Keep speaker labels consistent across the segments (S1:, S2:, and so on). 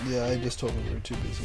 S1: Yeah, I just told him we were too busy.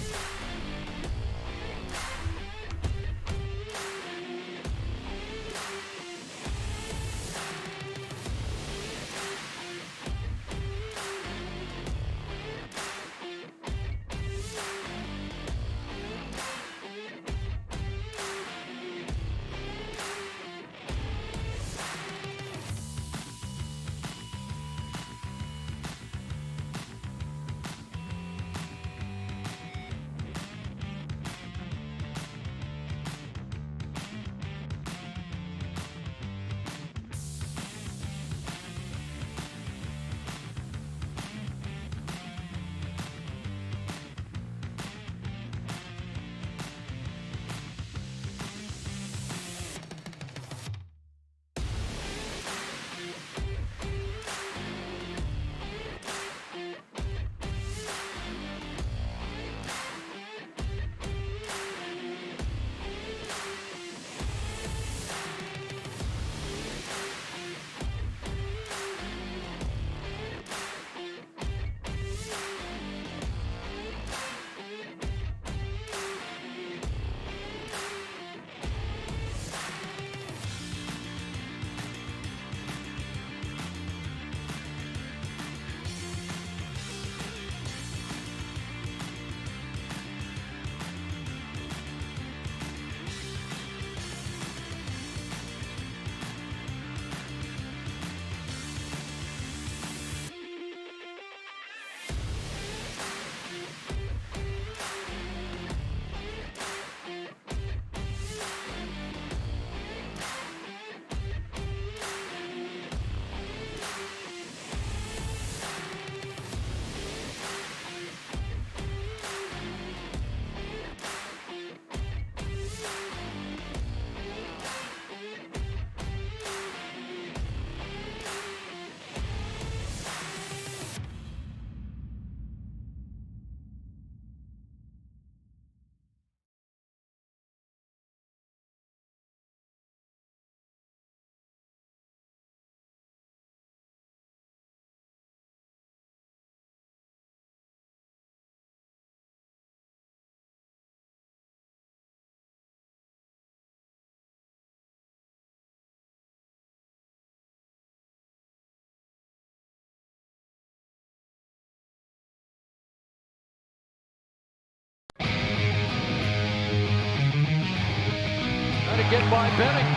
S2: Trying to get by Benning.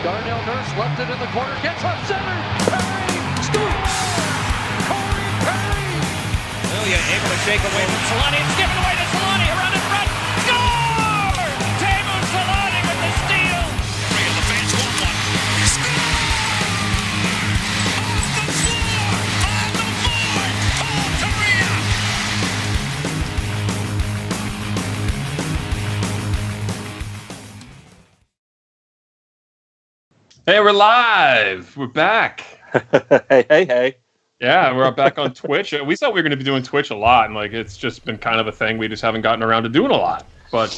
S2: Darnell Nurse left it in the corner, gets left center. Perry scores! Corey Perry!
S3: Ilya able to shake away from Solani. It's given away to Solani around in front. Score! Teemu Solani with the steal. And the fans want one. Score! Off the floor! On the board! Paul Kariya!
S4: Hey, we're live. We're back.
S5: Hey.
S4: Yeah, we're back on Twitch. We thought we were going to be doing Twitch a lot, and like it's just been kind of a thing. We just haven't gotten around to doing a lot. But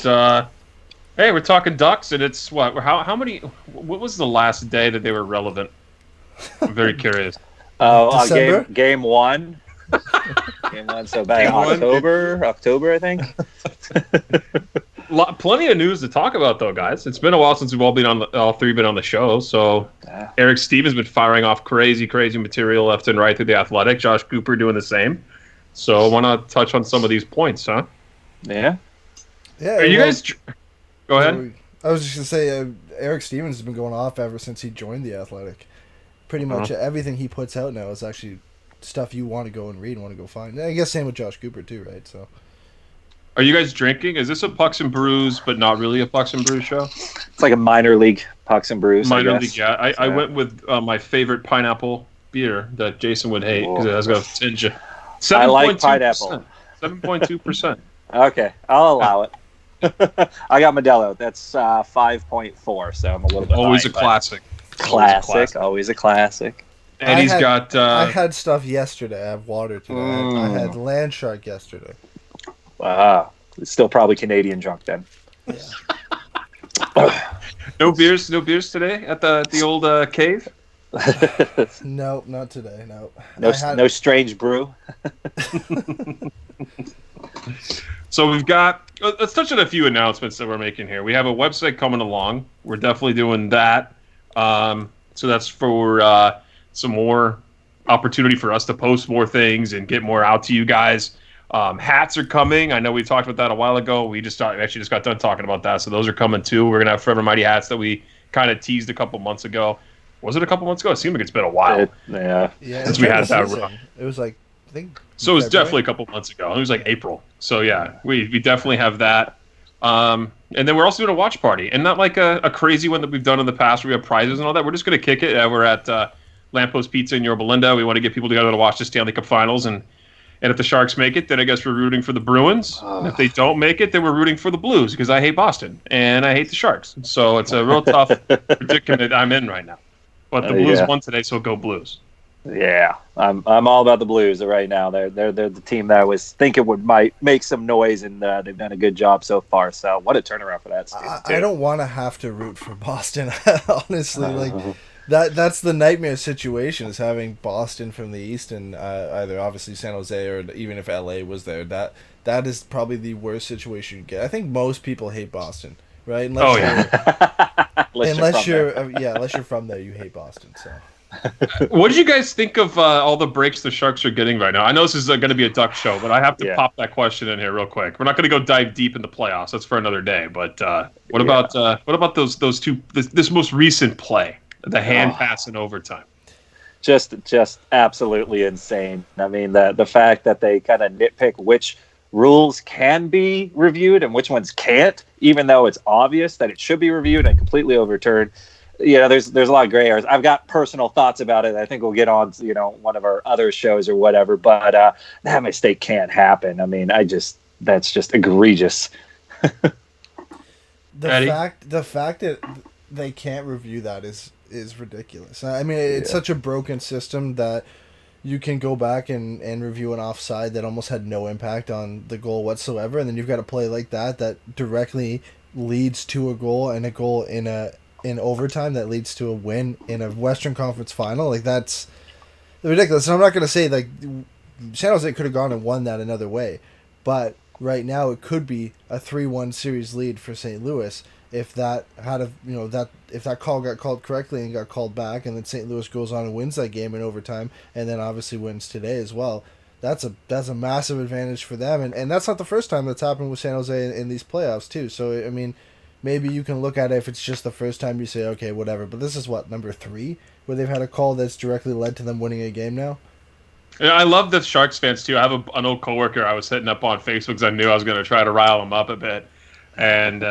S4: hey, we're talking Ducks, and it's what? How many? What was the last day that they were relevant? I'm very curious.
S1: December?
S5: Game one. Game one. So back in October, I think.
S4: Plenty of news to talk about, though, guys. It's been a while since we've all three been on the show. So Eric Stevens been firing off crazy material left and right through the Athletic. Josh Cooper doing the same. So I want to touch on some of these points, huh?
S5: Yeah.
S1: Yeah.
S4: Are you guys? Go ahead.
S1: I was just gonna say Eric Stevens has been going off ever since he joined the Athletic. Pretty much everything he puts out now is actually stuff you want to go and read and want to go find. And I guess same with Josh Cooper too, right? So.
S4: Are you guys drinking? Is this a Pucks and Brews, but not really a Pucks and Brews show?
S5: It's like a minor league Pucks and Brews.
S4: Minor league, yeah. I went with my favorite pineapple beer that Jason would hate because it has got a tinge of 7.2%.
S5: I like pineapple.
S4: 7.2%.
S5: Okay, I'll allow it. I got Modelo. That's 5.4, so I'm a little bit
S4: Always
S5: high,
S4: a classic.
S5: Always a classic.
S4: And he's got...
S1: I had stuff yesterday. I have water today. I had Land Shark yesterday.
S5: Wow. It's still probably Canadian drunk then.
S1: Yeah.
S4: No beers today at the old cave?
S1: Nope, not today. No.
S5: No strange brew.
S4: So we've got. Let's touch on a few announcements that we're making here. We have a website coming along. We're definitely doing that. So that's for some more opportunity for us to post more things and get more out to you guys. Hats are coming. I know we talked about that a while ago. We actually just got done talking about that. So those are coming too. We're gonna have Forever Mighty hats that we kind of teased a couple months ago. Was it a couple months ago? It seemed like it's been a while.
S5: Yeah.
S4: Since we had that run.
S1: It was like, I think.
S4: So it was definitely a couple months ago. It was like April. So yeah, we definitely have that. And then we're also doing a watch party, and not like a crazy one that we've done in the past where we have prizes and all that. We're just going to kick it. We're at Lamppost Pizza in Yorba Linda. We want to get people together to watch the Stanley Cup Finals, and if the Sharks make it, then I guess we're rooting for the Bruins. And if they don't make it, then we're rooting for the Blues because I hate Boston and I hate the Sharks. So it's a real tough predicament I'm in right now. But the Blues won today, so go Blues.
S5: Yeah, I'm all about the Blues right now. They're the team that I was thinking might make some noise, and they've done a good job so far. So what a turnaround for that season.
S1: I don't want to have to root for Boston, honestly. Like that's the nightmare situation, is having Boston from the East and either obviously San Jose or even if LA was there. That is probably the worst situation you get. I think most people hate Boston, right? Unless you're from there, you hate Boston. So.
S4: What did you guys think of all the breaks the Sharks are getting right now? I know this is going to be a Duck show, but I have to pop that question in here real quick. We're not going to go dive deep in the playoffs. That's for another day. But what about those two? This most recent play, the hand pass in overtime.
S5: Just absolutely insane. I mean, the fact that they kind of nitpick which rules can be reviewed and which ones can't, even though it's obvious that it should be reviewed and completely overturned. There's a lot of gray areas. I've got personal thoughts about it. I think we'll get on, one of our other shows or whatever. But that mistake can't happen. I mean, that's just egregious.
S1: The fact that they can't review that is ridiculous. I mean, it's such a broken system that you can go back and review an offside that almost had no impact on the goal whatsoever, and then you've got a play like that directly leads to a goal, and a goal in overtime that leads to a win in a Western Conference final. Like, that's ridiculous. And I'm not going to say like San Jose could have gone and won that another way, but right now it could be a 3-1 series lead for St. Louis if that if that call got called correctly and got called back, and then St. Louis goes on and wins that game in overtime, and then obviously wins today as well. That's a massive advantage for them, and that's not the first time that's happened with San Jose in these playoffs too. So I mean, maybe you can look at it if it's just the first time, you say, okay, whatever. But this is number 3 where they've had a call that's directly led to them winning a game now.
S4: Yeah, I love the Sharks fans too. I have an old coworker I was hitting up on Facebook because I knew I was going to try to rile him up a bit, and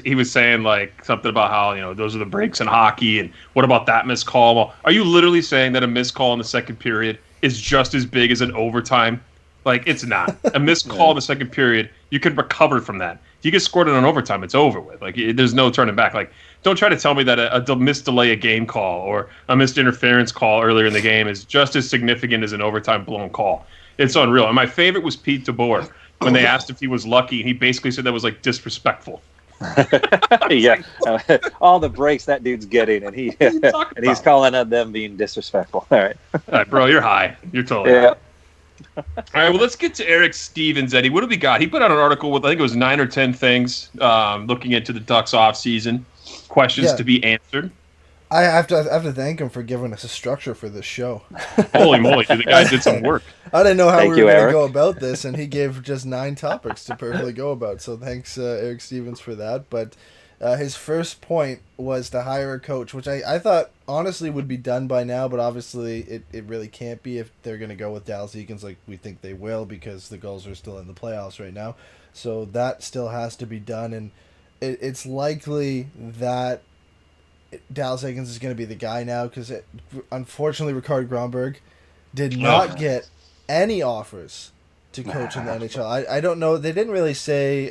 S4: he was saying like something about how those are the breaks in hockey, and what about that missed call? Well, are you literally saying that a missed call in the second period is just as big as an overtime? Like, it's not. A missed call in the second period, you can recover from that. If you get scored in an overtime, it's over with. Like, there's no turning back. Like, don't try to tell me that a missed delay a game call or a missed interference call earlier in the game is just as significant as an overtime blown call. It's unreal. And my favorite was Pete DeBoer when they asked if he was lucky, and he basically said that was like disrespectful.
S5: Yeah, all the breaks that dude's getting, and he's calling on them being disrespectful. All right,
S4: bro, you're high. You're totally high. All right, well, let's get to Eric Stevens, Eddie. What do we got? He put out an article with, I think it was 9 or 10 things looking into the Ducks offseason, questions to be answered.
S1: I have to thank him for giving us a structure for this show.
S4: Holy moly, the guy did some work.
S1: I didn't know how we were going to go about this, and he gave just 9 topics to perfectly go about. So thanks, Eric Stevens, for that. But his first point was to hire a coach, which I thought honestly would be done by now, but obviously it really can't be if they're going to go with Dallas Eakins like we think they will, because the Gulls are still in the playoffs right now. So that still has to be done, and it's likely that Dallas Eakins is going to be the guy now, because unfortunately Ricard Grönborg did not get any offers to coach in the NHL. I don't know. They didn't really say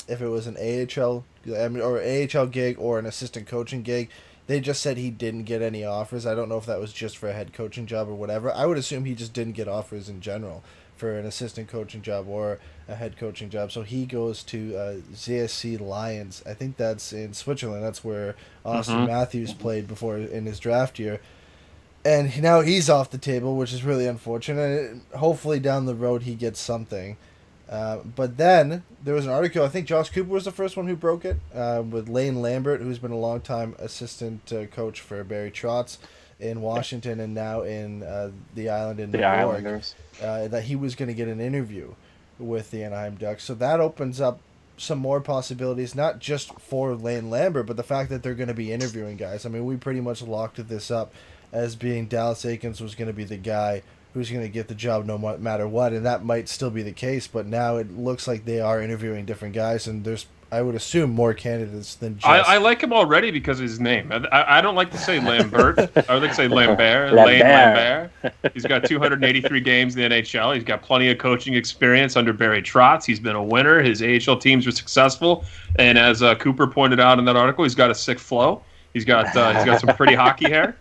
S1: if it was an AHL or AHL gig or an assistant coaching gig. They just said he didn't get any offers. I don't know if that was just for a head coaching job or whatever. I would assume he just didn't get offers in general for an assistant coaching job or a head coaching job. So he goes to ZSC Lions. I think that's in Switzerland. That's where Austin Matthews played before in his draft year. And now he's off the table, which is really unfortunate. Hopefully down the road he gets something. But then there was an article, I think Josh Cooper was the first one who broke it, with Lane Lambert, who's been a long-time assistant coach for Barry Trotz in Washington and now in the island in New York, that he was going to get an interview with the Anaheim Ducks. So that opens up some more possibilities, not just for Lane Lambert, but the fact that they're going to be interviewing guys. I mean, we pretty much locked this up as being Dallas Eakins was going to be the guy who's going to get the job no matter what, and that might still be the case, but now it looks like they are interviewing different guys, and there's, I would assume, more candidates than just... I
S4: like him already because of his name. I don't like to say Lambert. I would like to say Lambert. Lane Lambert. He's got 283 games in the NHL. He's got plenty of coaching experience under Barry Trotz. He's been a winner. His AHL teams were successful, and as Cooper pointed out in that article, he's got a sick flow. He's got some pretty hockey hair.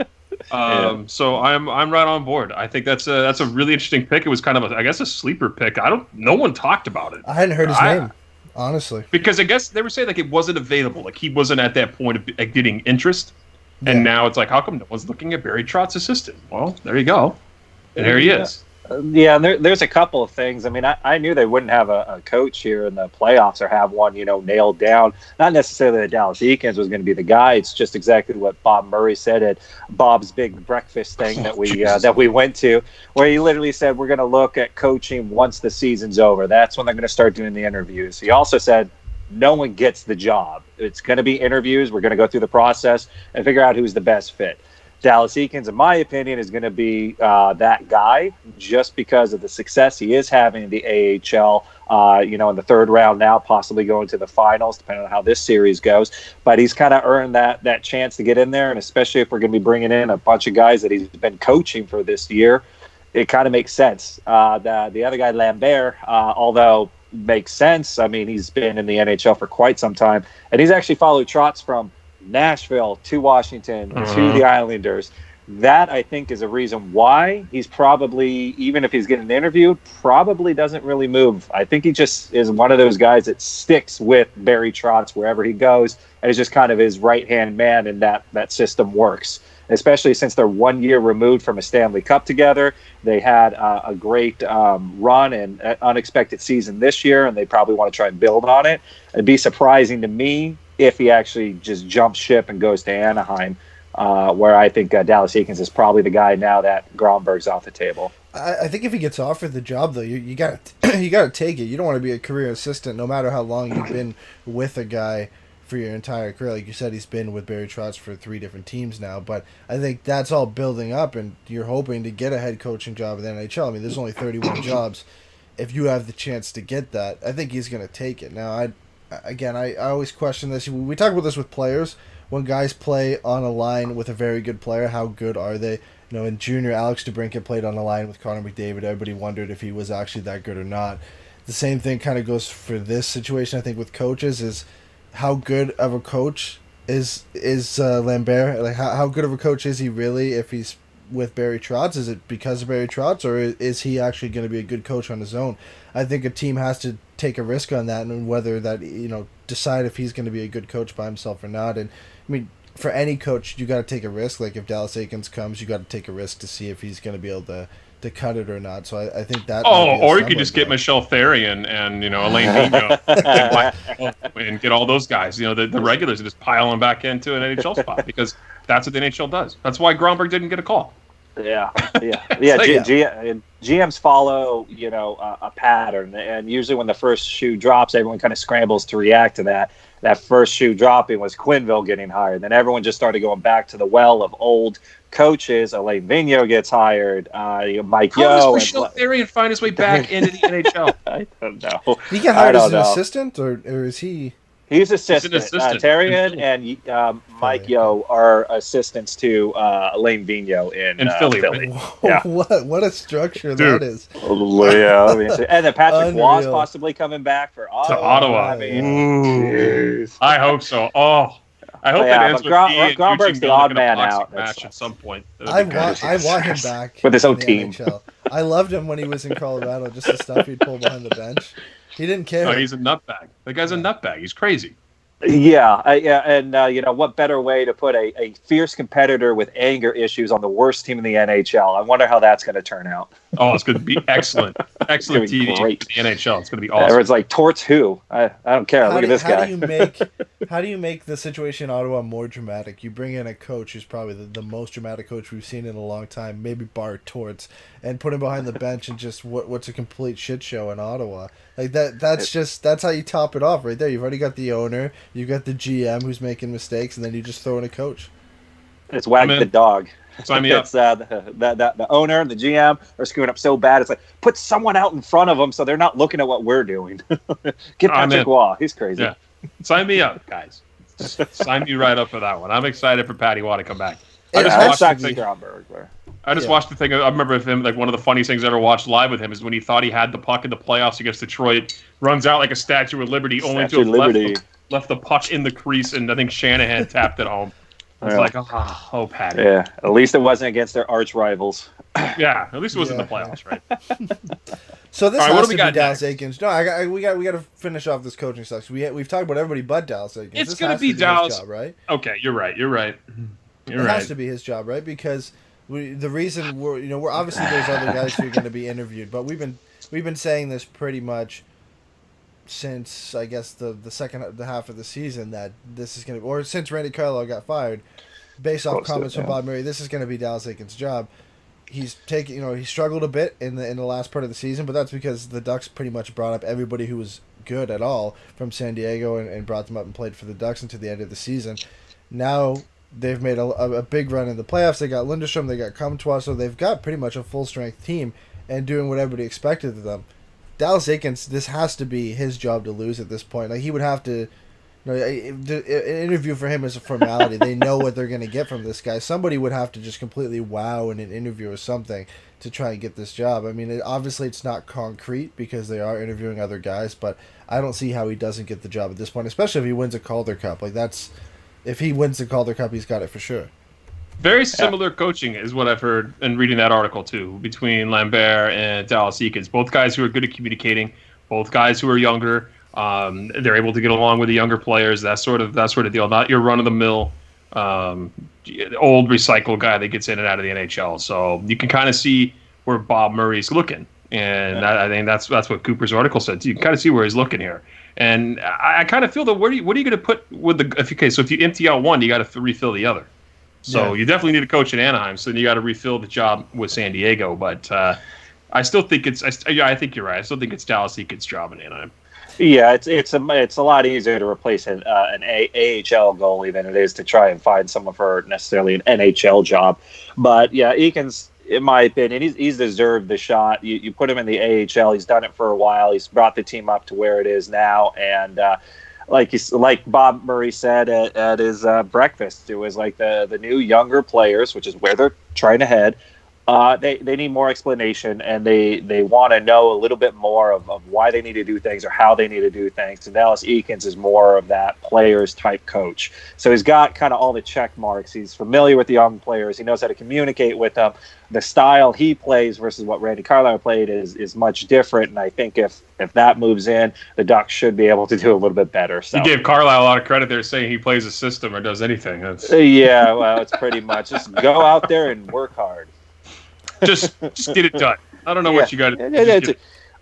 S4: So I'm right on board. I think that's a really interesting pick. It was kind of a sleeper pick. No one talked about it.
S1: I hadn't heard his name, honestly,
S4: because I guess they were saying like it wasn't available, like he wasn't at that point of getting interest, and now it's like, how come no one's looking at Barry Trotz's assistant? Well, there you go, and here he is.
S5: Yeah, and there's a couple of things. I mean, I knew they wouldn't have a coach here in the playoffs or have one, nailed down. Not necessarily that Dallas Eakins was going to be the guy. It's just exactly what Bob Murray said at Bob's big breakfast thing that we went to, where he literally said, we're going to look at coaching once the season's over. That's when they're going to start doing the interviews. He also said, no one gets the job. It's going to be interviews. We're going to go through the process and figure out who's the best fit. Dallas Eakins, in my opinion, is going to be that guy just because of the success he is having in the AHL, in the third round now, possibly going to the finals, depending on how this series goes. But he's kind of earned that chance to get in there, and especially if we're going to be bringing in a bunch of guys that he's been coaching for this year, it kind of makes sense. The other guy, Lambert, although makes sense, I mean, he's been in the NHL for quite some time, and he's actually followed Trotz from Nashville to Washington to the Islanders. That, I think, is a reason why he's probably, even if he's getting interviewed, probably doesn't really move. I think he just is one of those guys that sticks with Barry Trotz wherever he goes, and is just kind of his right-hand man, and that system works, especially since they're 1 year removed from a Stanley Cup together. They had a great run and unexpected season this year, and they probably want to try and build on it. It'd be surprising to me if he actually just jumps ship and goes to Anaheim, where I think Dallas Eakins is probably the guy now that Gromberg's off the table.
S1: I think if he gets offered the job, though, you got to take it. You don't want to be a career assistant, no matter how long you've been with a guy for your entire career. Like you said, he's been with Barry Trotz for 3 different teams now, but I think that's all building up, and you're hoping to get a head coaching job in the NHL. I mean, there's only 31 jobs. If you have the chance to get that, I think he's going to take it. Now, I always question this. We talk about this with players. When guys play on a line with a very good player, how good are they? In junior, Alex DeBrincat played on a line with Connor McDavid. Everybody wondered if he was actually that good or not. The same thing kind of goes for this situation, I think, with coaches, is how good of a coach is Lambert? Like, how good of a coach is he really if he's with Barry Trotz? Is it because of Barry Trotz, or is he actually going to be a good coach on his own? I think a team has to take a risk on that, and whether that, decide if he's going to be a good coach by himself or not. And I mean, for any coach, you got to take a risk. Like if Dallas Eakins comes, you got to take a risk to see if he's going to be able to cut it or not. So I think that.
S4: Or you could just get Michelle Therrien and Alain Vigneault and get all those guys. The regulars are just piling back into an NHL spot because that's what the NHL does. That's why Gromberg didn't get a call.
S5: Yeah. GMs follow, a pattern, and usually when the first shoe drops, everyone kind of scrambles to react to that. That first shoe dropping was Quenneville getting hired. Then everyone just started going back to the well of old coaches. Alain Vigneault gets hired. Mike Yeo.
S4: How does Michel Therrien find his way back into the NHL?
S5: I don't know.
S1: He got hired as an assistant, or is he?
S5: He's assistant. Therrien and Mike Yeo are assistants to Alain Vigneault in Philly.
S1: Yeah. What a structure that is.
S5: Yeah, and then Patrick Waugh possibly coming back for Ottawa.
S4: To Ottawa.
S5: I mean,
S4: I hope so. Oh, I hope
S5: Yeah,
S4: it ends
S5: but
S4: with he and
S5: Gromberg's
S4: Eugene
S5: the
S4: Melnyk
S5: odd
S4: in a
S5: man
S4: boxing
S5: out.
S4: match at some point.
S1: I want him back
S5: with his own
S1: in the
S5: team.
S1: NHL. I loved him when he was in Colorado. Just the stuff he'd pull behind the bench. He didn't care.
S4: Oh, he's a nutbag. The guy's a nutbag. He's crazy.
S5: Yeah, and what better way to put a fierce competitor with anger issues on the worst team in the NHL? I wonder how that's going to turn out.
S4: Oh, it's going to be excellent. Excellent
S5: It's gonna be
S4: TV
S5: great.
S4: in the NHL. It's going to be awesome.
S5: Everyone's like, torts who? I don't care. Look at this guy.
S1: How do you make the situation in Ottawa more dramatic? You bring in a coach who's probably the most dramatic coach we've seen in a long time, maybe bar Torts, and put him behind the bench and just what's a complete shit show in Ottawa. Like that's how you top it off right there. You've already got the owner, you've got the GM who's making mistakes, and then you just throw in a coach.
S5: It's wag the dog.
S4: Sign me up.
S5: It's the owner and the GM are screwing up so bad. It's like, put someone out in front of them so they're not looking at what we're doing. Get Patrick Waugh. He's crazy.
S4: Yeah. Sign me up, guys. Sign me right up for that one. I'm excited for Patty Waugh to come back. I just watched the thing. I remember with him, like one of the funniest things I ever watched live with him is when he thought he had the puck in the playoffs against Detroit, runs out like a Statue of Liberty, only to have left the puck in the crease, and I think Shanahan tapped it home. It's like, oh, Patty.
S5: Yeah, at least it wasn't against their arch rivals.
S4: Yeah, at least it was in the playoffs, right?
S1: So this has to be Dallas Eakins. No, we got to finish off this coaching stuff. We've talked about everybody but Dallas Eakins.
S4: It's going to be Dallas,
S1: job, right?
S4: Okay, you're right.
S1: It has to be his job, right? Because the reason we're obviously there's other guys who are going to be interviewed, but we've been saying this pretty much since I guess the half of the season that this is going to, or since Randy Carlyle got fired, based off comments from Bob Murray, this is going to be Dallas Eakins' job. He's taking, he struggled a bit in the last part of the season, but that's because the Ducks pretty much brought up everybody who was good at all from San Diego and brought them up and played for the Ducks until the end of the season. Now they've made a big run in the playoffs. They got Lindstrom, they got Comtois, so they've got pretty much a full strength team and doing what everybody expected of them. Dallas Eakins, this has to be his job to lose at this point. Like he would have to. An interview for him is a formality. They know what they're going to get from this guy. Somebody would have to just completely wow in an interview or something to try and get this job. I mean, obviously it's not concrete because they are interviewing other guys, but I don't see how he doesn't get the job at this point, especially if he wins a Calder Cup. Like if he wins the Calder Cup, he's got it for sure.
S4: Very similar coaching is what I've heard in reading that article too, between Lambert and Dallas Eakins. Both guys who are good at communicating, both guys who are younger. They're able to get along with the younger players, that sort of deal. Not your run-of-the-mill old recycled guy that gets in and out of the NHL. So you can kind of see where Bob Murray's looking, and I think that's what Cooper's article said. You can kind of see where he's looking here, and I kind of feel that what are you going to put with the so if you empty out one, you got to refill the other. So you definitely need a coach in Anaheim. So then you got to refill the job with San Diego. But I still think I think you're right. I still think it's Dallas Eakins' job in Anaheim.
S5: Yeah, it's a lot easier to replace an AHL goalie than it is to try and find someone for necessarily an NHL job. But yeah, Eakins, in my opinion, he's deserved the shot. You put him in the AHL. He's done it for a while. He's brought the team up to where it is now, and like Bob Murray said at his breakfast, it was like the new younger players, which is where they're trying to head. They need more explanation, and they want to know a little bit more of why they need to do things or how they need to do things. And Dallas Eakins is more of that players type coach. So he's got kind of all the check marks. He's familiar with the young players. He knows how to communicate with them. The style he plays versus what Randy Carlyle played is much different. And I think if that moves in, the Ducks should be able to do a little bit better. So.
S4: You gave Carlyle a lot of credit there saying he plays a system or does anything.
S5: Yeah, well, it's pretty much just go out there and work hard.
S4: Just get it done. I don't know what you got to do.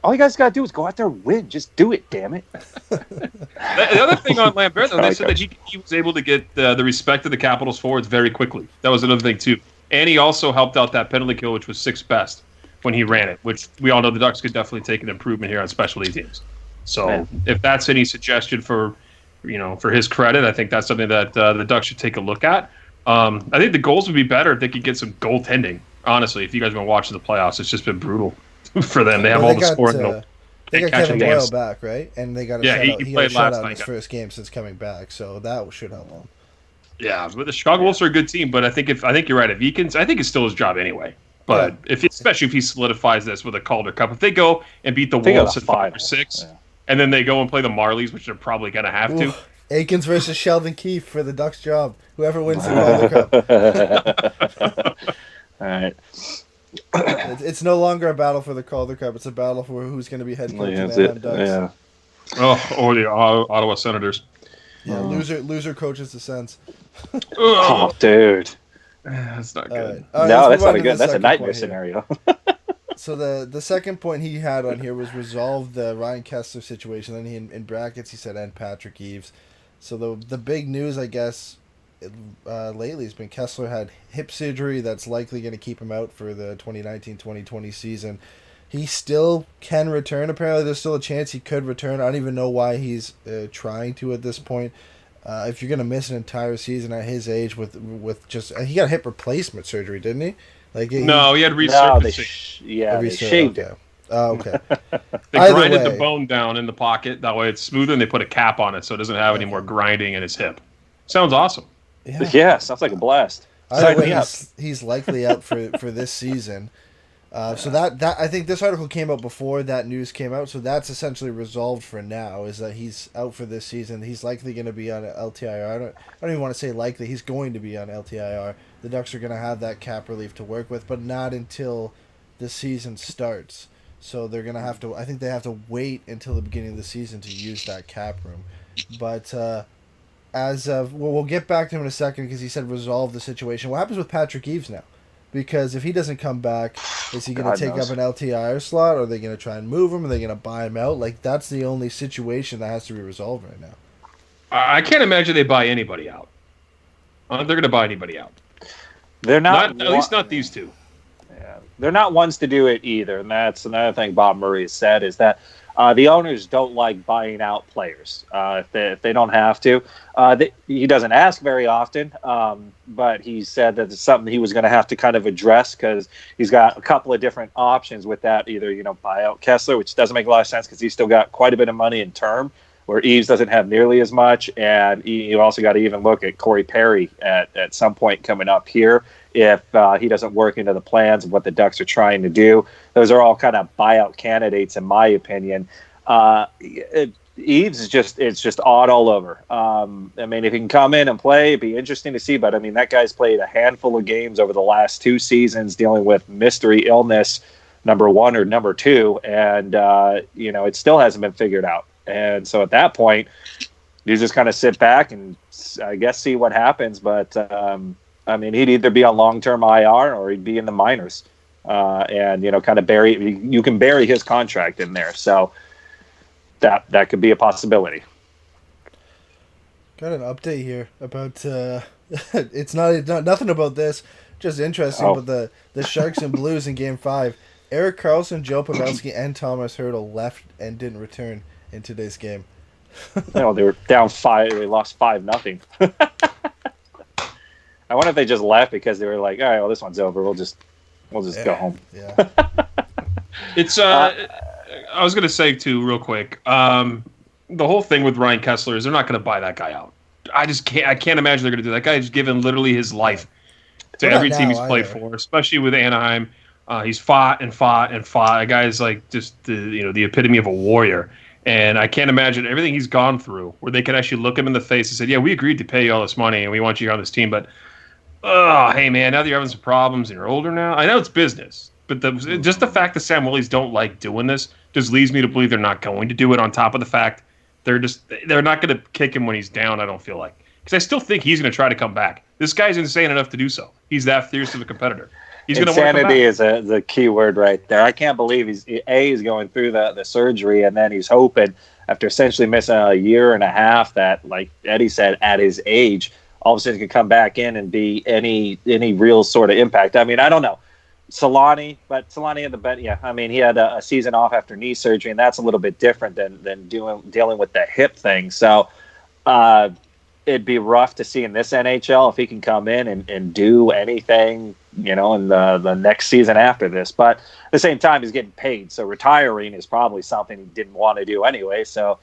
S5: All you guys got to do is go out there and win. Just do it, damn it.
S4: The other thing on Lambert, though, they said that he was able to get the respect of the Capitals forwards very quickly. That was another thing, too. And he also helped out that penalty kill, which was sixth best when he ran it, which we all know the Ducks could definitely take an improvement here on specialty teams. So if that's any suggestion for his credit, I think that's something that the Ducks should take a look at. I think the goals would be better if they could get some goaltending. Honestly, if you guys have been watching the playoffs, it's just been brutal for them. They have all the scoring.
S1: They got Kevin Boyle back, right? And they got
S4: he played last night
S1: in his first game since coming back, so that should help him.
S4: Yeah, but the Chicago Wolves are a good team, but I think you're right. If Eakins, I think it's still his job anyway. But especially if he solidifies this with a Calder Cup, if they go and beat the Wolves at 5 or 6, and then they go and play the Marlies, which they're probably going to have to.
S1: Aikens versus Sheldon Keefe for the Ducks job. Whoever wins the Calder Cup.
S5: All right.
S1: It's no longer a battle for the Calder Cup. It's a battle for who's going to be head coach of the Anaheim Ducks.
S5: Yeah.
S4: Oh, or the Ottawa Senators.
S1: Yeah, loser coaches the Sens.
S5: Oh, dude.
S4: That's not good.
S1: All right,
S5: No,
S1: let's
S5: that's
S1: move on
S5: not a
S1: to
S5: good.
S1: the
S5: That's a
S1: second
S5: nightmare
S1: point here.
S5: scenario.
S1: So the second point he had on here was resolve the Ryan Kesler situation. Then he in brackets he said and Patrick Eves. So the big news I guess lately has been Kesler had hip surgery that's likely going to keep him out for the 2019-2020 season. He still can return. Apparently there's still a chance he could return. I don't even know why he's trying to at this point. If you're going to miss an entire season at his age with just he got hip replacement surgery, didn't he? Like
S4: he had
S5: No,
S4: resurfacing.
S5: they shaved it.
S1: Oh, okay.
S4: They
S1: Either
S4: grinded
S1: way.
S4: the bone down in the pocket. That way it's smoother, and they put a cap on it so it doesn't have any more grinding in his hip. Sounds awesome.
S5: Yeah, sounds like a blast.
S1: Either
S5: Sign
S1: way,
S5: me up.
S1: he's likely out for this season. So that I think this article came out before that news came out, so that's essentially resolved for now. Is that he's out for this season? He's likely going to be on LTIR. I don't even want to say likely. He's going to be on LTIR. The Ducks are going to have that cap relief to work with, but not until the season starts. So they're going to have to. I think they have to wait until the beginning of the season to use that cap room. But as of we'll get back to him in a second because he said resolve the situation. What happens with Patrick Eves now? Because if he doesn't come back, is he going to take up an LTIR slot? Or are they going to try and move him? Are they going to buy him out? Like, that's the only situation that has to be resolved right now.
S4: I can't imagine they buy anybody out. They're going to buy anybody out.
S5: They're not
S4: at least not these two.
S5: Yeah, they're not ones to do it either, and that's another thing Bob Murray has said is that the owners don't like buying out players if they don't have to. He doesn't ask very often, but he said that it's something he was going to have to kind of address because he's got a couple of different options with that. Either buy out Kesler, which doesn't make a lot of sense because he's still got quite a bit of money in term, where Eves doesn't have nearly as much, and you also got to even look at Corey Perry at some point coming up here if he doesn't work into the plans of what the Ducks are trying to do. Those are all kind of buyout candidates, in my opinion. Eves is just odd all over. I mean, if he can come in and play, it'd be interesting to see. But I mean, that guy's played a handful of games over the last 2 seasons, dealing with mystery illness, number 1 or number 2, and it still hasn't been figured out. And so at that point, you just kind of sit back and I guess see what happens. But I mean, he'd either be on long-term IR or he'd be in the minors, and kind of bury. You can bury his contract in there, so that could be a possibility.
S1: Got an update here about it's not nothing about this, just interesting. But the Sharks and Blues in Game 5, Erik Karlsson, Joe Pavelski, and Thomas Hertl left and didn't return in today's game.
S5: They were down 5. They lost 5-0. I wonder if they just left because they were like, all right, well, this one's over. We'll just go home.
S1: Yeah.
S4: It's I was gonna say too, real quick. The whole thing with Ryan Kesler is they're not gonna buy that guy out. I can't imagine they're gonna do that. That guy's given literally his life to every team he's played for, especially with Anaheim. He's fought and fought and fought. A guy's like just the epitome of a warrior. And I can't imagine everything he's gone through where they could actually look him in the face and say, yeah, we agreed to pay you all this money and we want you here on this team. But, hey, man, now that you're having some problems and you're older now, I know it's business. But just the fact that Sam Willies don't like doing this just leads me to believe they're not going to do it, on top of the fact they're not going to kick him when he's down, I don't feel like. Because I still think he's going to try to come back. This guy's insane enough to do so. He's that fierce of a competitor.
S5: Insanity is the key word right there. I can't believe he's going through the surgery, and then he's hoping after essentially missing a year and a half that, like Eddie said, at his age, all of a sudden he could come back in and be any real sort of impact. I mean, I don't know. Solani had the bet. Yeah, I mean, he had a season off after knee surgery, and that's a little bit different than dealing with the hip thing. So it'd be rough to see in this NHL if he can come in and do anything, in the next season after this. But at the same time, he's getting paid, so retiring is probably something he didn't want to do anyway. So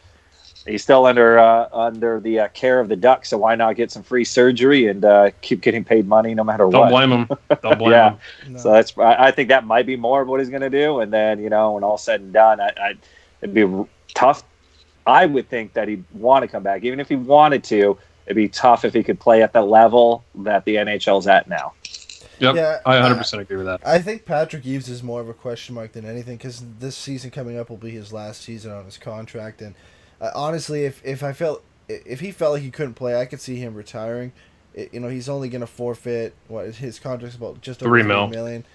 S5: he's still under the care of the Ducks, so why not get some free surgery and keep getting paid money no matter what?
S4: Don't blame him. Don't blame him.
S1: No.
S5: So I think that might be more of what he's going to do. And then, when all's said and done, it'd be tough I would think that he'd want to come back. Even if he wanted to, it'd be tough if he could play at the level that the NHL's at now.
S4: Yep,
S1: Yeah,
S4: I 100% agree with that.
S1: I think Patrick Eaves is more of a question mark than anything because this season coming up will be his last season on his contract. And honestly, if he felt like he couldn't play, I could see him retiring. He's only going to forfeit his contract's about just over $3 million.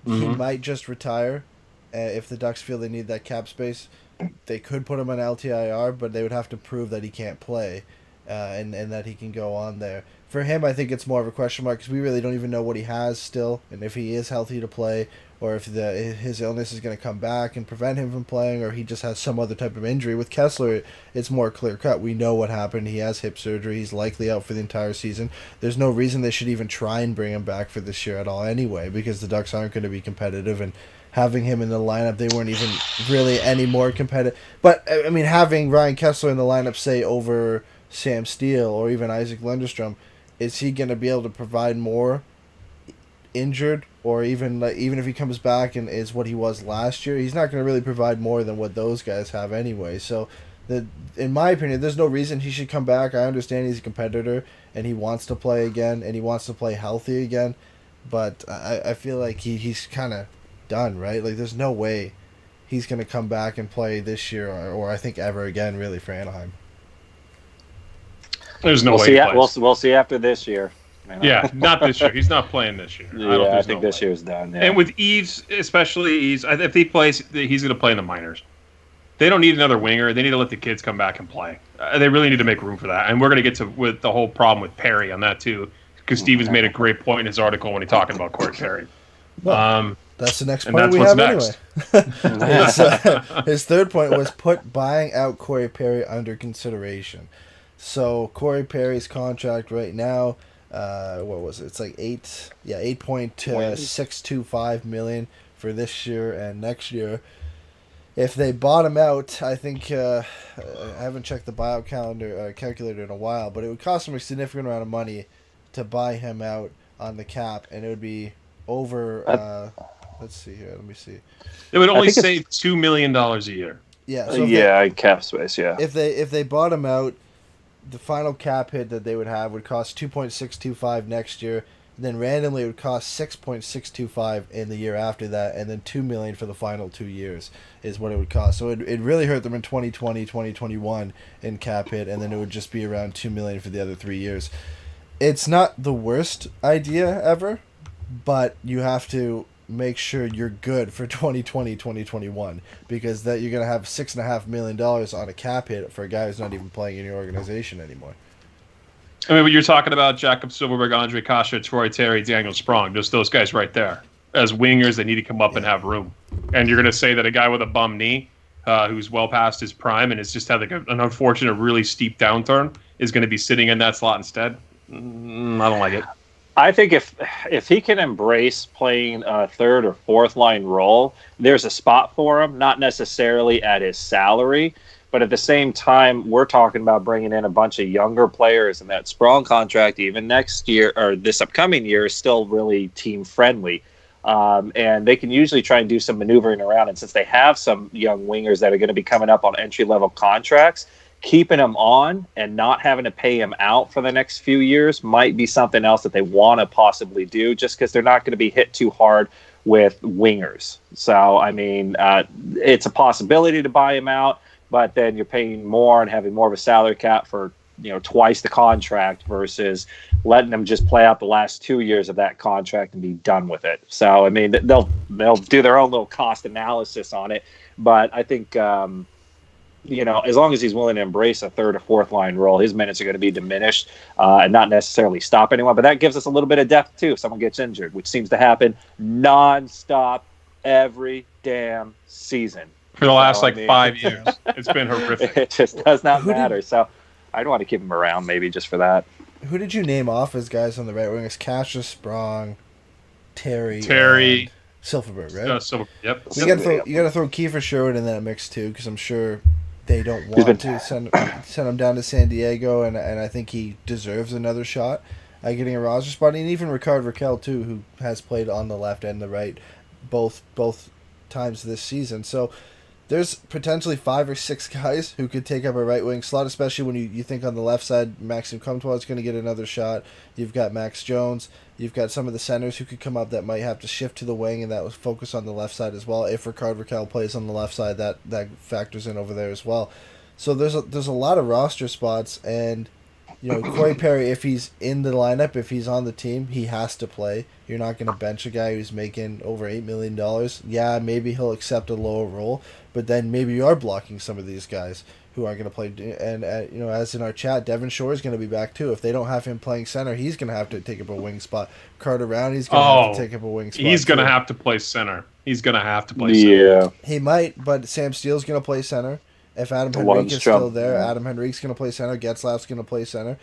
S4: Mm-hmm.
S1: He might just retire if the Ducks feel they need that cap space. They could put him on LTIR, but they would have to prove that he can't play and that he can go on there. For him, I think it's more of a question mark because we really don't even know what he has still and if he is healthy to play or if his illness is going to come back and prevent him from playing or he just has some other type of injury. With Kesler, it's more clear-cut. We know what happened. He has hip surgery. He's likely out for the entire season. There's no reason they should even try and bring him back for this year at all anyway because the Ducks aren't going to be competitive and having him in the lineup, they weren't even really any more competitive. But, I mean, having Ryan Kesler in the lineup, say, over Sam Steele or even Isaac Lundestrom, is he going to be able to provide more injured or even if he comes back and is what he was last year? He's not going to really provide more than what those guys have anyway. So, in my opinion, there's no reason he should come back. I understand he's a competitor and he wants to play again and he wants to play healthy again. But I feel like he's kind of done, right? Like, there's no way he's going to come back and play this year or I think ever again, really, for Anaheim.
S4: There's no
S5: we'll
S4: way.
S5: See, we'll see after this year.
S4: Yeah, not this year. He's not playing this year.
S5: I think this year's done. Yeah.
S4: And with Eaves, especially Eaves, if he plays, he's going to play in the minors. They don't need another winger. They need to let the kids come back and play. They really need to make room for that. And we're going to get to with the whole problem with Perry on that too, because Stevens made a great point in his article when he talking about Corey Perry.
S1: Well, that's the next point we have
S4: next.
S1: Anyway. His third point was put buying out Corey Perry under consideration. So Corey Perry's contract right now, what was it? It's like $8.625 million for this year and next year. If they bought him out, I think I haven't checked the buyout calculator in a while, but it would cost them a significant amount of money to buy him out on the cap, and it would be over. Let's see here. Let me see.
S4: It would only save $2 million a year.
S1: Yeah. So
S5: cap space. Yeah.
S1: If they bought him out, the final cap hit that they would have would cost $2.625 next year. Then randomly it would cost $6.625 in the year after that, and then $2 million for the final 2 years is what it would cost. So it really hurt them in 2020, 2021 in cap hit, and then it would just be around $2 million for the other 3 years. It's not the worst idea ever, but you have to make sure you're good for 2020, 2021, because that you're going to have $6.5 million on a cap hit for a guy who's not even playing in your organization anymore.
S4: I mean, when you're talking about Jakob Silfverberg, Andre Kasha, Troy Terry, Daniel Sprong, just those guys right there. As wingers, they need to come up and have room. And you're going to say that a guy with a bum knee, who's well past his prime and has just had like an unfortunate, really steep downturn, is going to be sitting in that slot instead? I don't like it.
S5: I think if he can embrace playing a third or fourth line role, there's a spot for him, not necessarily at his salary, but at the same time, we're talking about bringing in a bunch of younger players, and that Sprong contract, even next year or this upcoming year, is still really team friendly. And they can usually try and do some maneuvering around. And since they have some young wingers that are going to be coming up on entry-level contracts, keeping them on and not having to pay them out for the next few years might be something else that they want to possibly do, just because they're not going to be hit too hard with wingers. So, I mean, it's a possibility to buy him out, but then you're paying more and having more of a salary cap for, twice the contract versus letting them just play out the last 2 years of that contract and be done with it. So, I mean, they'll do their own little cost analysis on it, but I think, as long as he's willing to embrace a third or fourth line role, his minutes are going to be diminished and not necessarily stop anyone. But that gives us a little bit of depth, too, if someone gets injured, which seems to happen nonstop every damn season.
S4: For the last 5 years. It's been horrific.
S5: It just does not matter. So I'd want to keep him around maybe just for that.
S1: Who did you name off as guys on the right wing? It's Kasha, Sprong, Terry, and Silfverberg, right?
S4: Yep.
S1: You got to throw Kiefer Sherwood in that mix too, because I'm sure they don't want to send him down to San Diego, and I think he deserves another shot at getting a roster spot. And even Ricard Raquel too, who has played on the left and the right both times this season. So there's potentially 5 or 6 guys who could take up a right wing slot, especially when you think on the left side, Maxim Comtois is going to get another shot. You've got Max Jones. You've got some of the centers who could come up that might have to shift to the wing, and that would focus on the left side as well. If Rickard Rakell plays on the left side, that factors in over there as well. So there's a lot of roster spots, and Corey Perry, if he's in the lineup, if he's on the team, he has to play. You're not going to bench a guy who's making over $8 million. Yeah, maybe he'll accept a lower role, but then maybe you are blocking some of these guys who aren't going to play. And as in our chat, Devin Shore is going to be back too. If they don't have him playing center, he's going to have to take up a wing spot. Carter Rowney's going to have to take up a wing spot.
S4: He's going to have to play center. He's going to have to play center.
S5: Yeah,
S1: he might, but Sam Steele's going to play center. If Adam Henrique is still there, Adam Henrique's going to play center. Getzlaf's going to play center.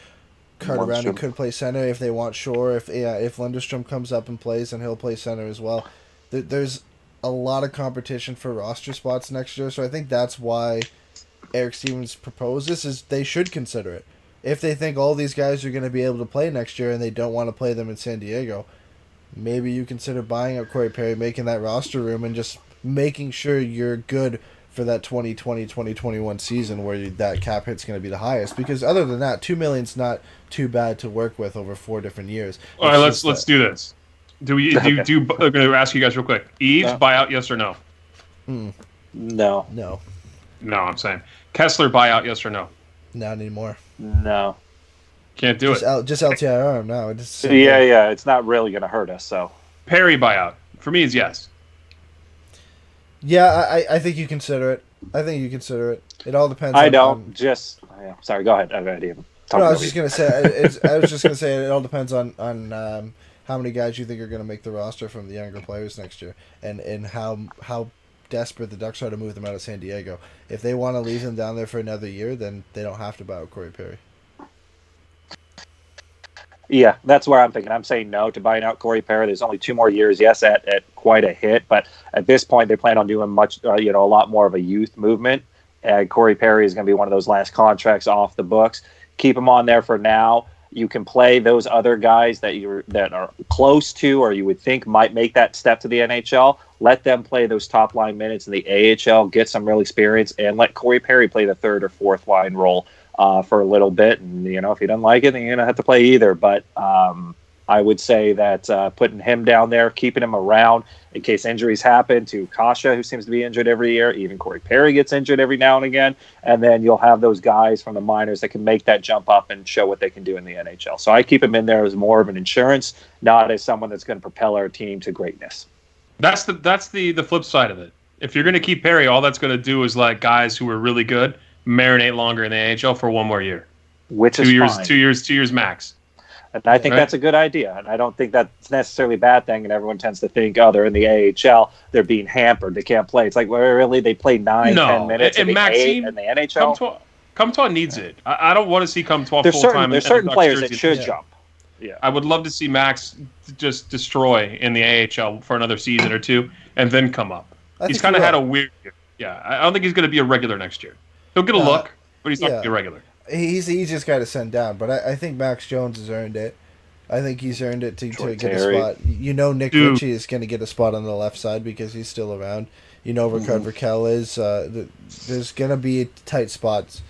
S1: Carter Rowney could play center if they want Shore. If Lindstrom comes up and plays, then he'll play center as well. There's a lot of competition for roster spots next year, so I think that's why Eric Stevens proposed this, is they should consider it. If they think all these guys are going to be able to play next year and they don't want to play them in San Diego, maybe you consider buying up Corey Perry, making that roster room, and just making sure you're good for that 2020-2021 season where that cap hit's going to be the highest. Because other than that, $2 million's not too bad to work with over 4 different years.
S4: All right, let's do this. I'm going to ask you guys real quick. Eves, buyout, yes or no?
S5: No.
S4: No, I'm saying. Kesler, buyout, yes or no?
S1: Not anymore.
S5: No.
S4: Can't do it.
S1: Just LTIR now.
S5: Yeah. It's not really going to hurt us. So
S4: Perry buyout. For me, is yes.
S1: Yeah, I think you consider it. It all depends.
S5: Sorry, go ahead.
S1: I was just gonna say it all depends on how many guys you think are gonna make the roster from the younger players next year, and how desperate the Ducks are to move them out of San Diego. If they want to leave them down there for another year, then they don't have to buy out Corey Perry.
S5: Yeah, that's where I'm thinking. I'm saying no to buying out Corey Perry. There's only 2 more years, yes, at quite a hit, but at this point they plan on doing a lot more of a youth movement. And Corey Perry is going to be one of those last contracts off the books. Keep him on there for now. You can play those other guys that are close to, or you would think might make that step to the NHL. Let them play those top line minutes in the AHL, get some real experience, and let Corey Perry play the 3rd or 4th line role for a little bit. And if he doesn't like it, then you're gonna have to play either. But I would say that putting him down there, keeping him around in case injuries happen to Kasha, who seems to be injured every year. Even Corey Perry gets injured every now and again. And then you'll have those guys from the minors that can make that jump up and show what they can do in the NHL. So I keep him in there as more of an insurance, not as someone that's going to propel our team to greatness.
S4: That's the flip side of it. If you're going to keep Perry, all that's going to do is let guys who are really good marinate longer in the AHL for 1 more year.
S5: Which is fine.
S4: 2 years max.
S5: And I think that's a good idea. And I don't think that's necessarily a bad thing. And everyone tends to think, they're in the AHL, they're being hampered, they can't play. It's like, well, really, they play 9-10 minutes in the NHL?
S4: Comtois needs it. I don't want to see Comtois full-time.
S5: There's certain players that should jump.
S4: Yeah, I would love to see Max just destroy in the AHL for another season or 2 and then come up. He's kind of had a weird year. Yeah, I don't think he's going to be a regular next year. He'll get a look, but he's not going to be a regular.
S1: He's the easiest guy to send down, but I think Max Jones has earned it. I think he's earned it to get a spot. Nick Ritchie is going to get a spot on the left side because he's still around. Rickard Rakell is. There's going to be tight spots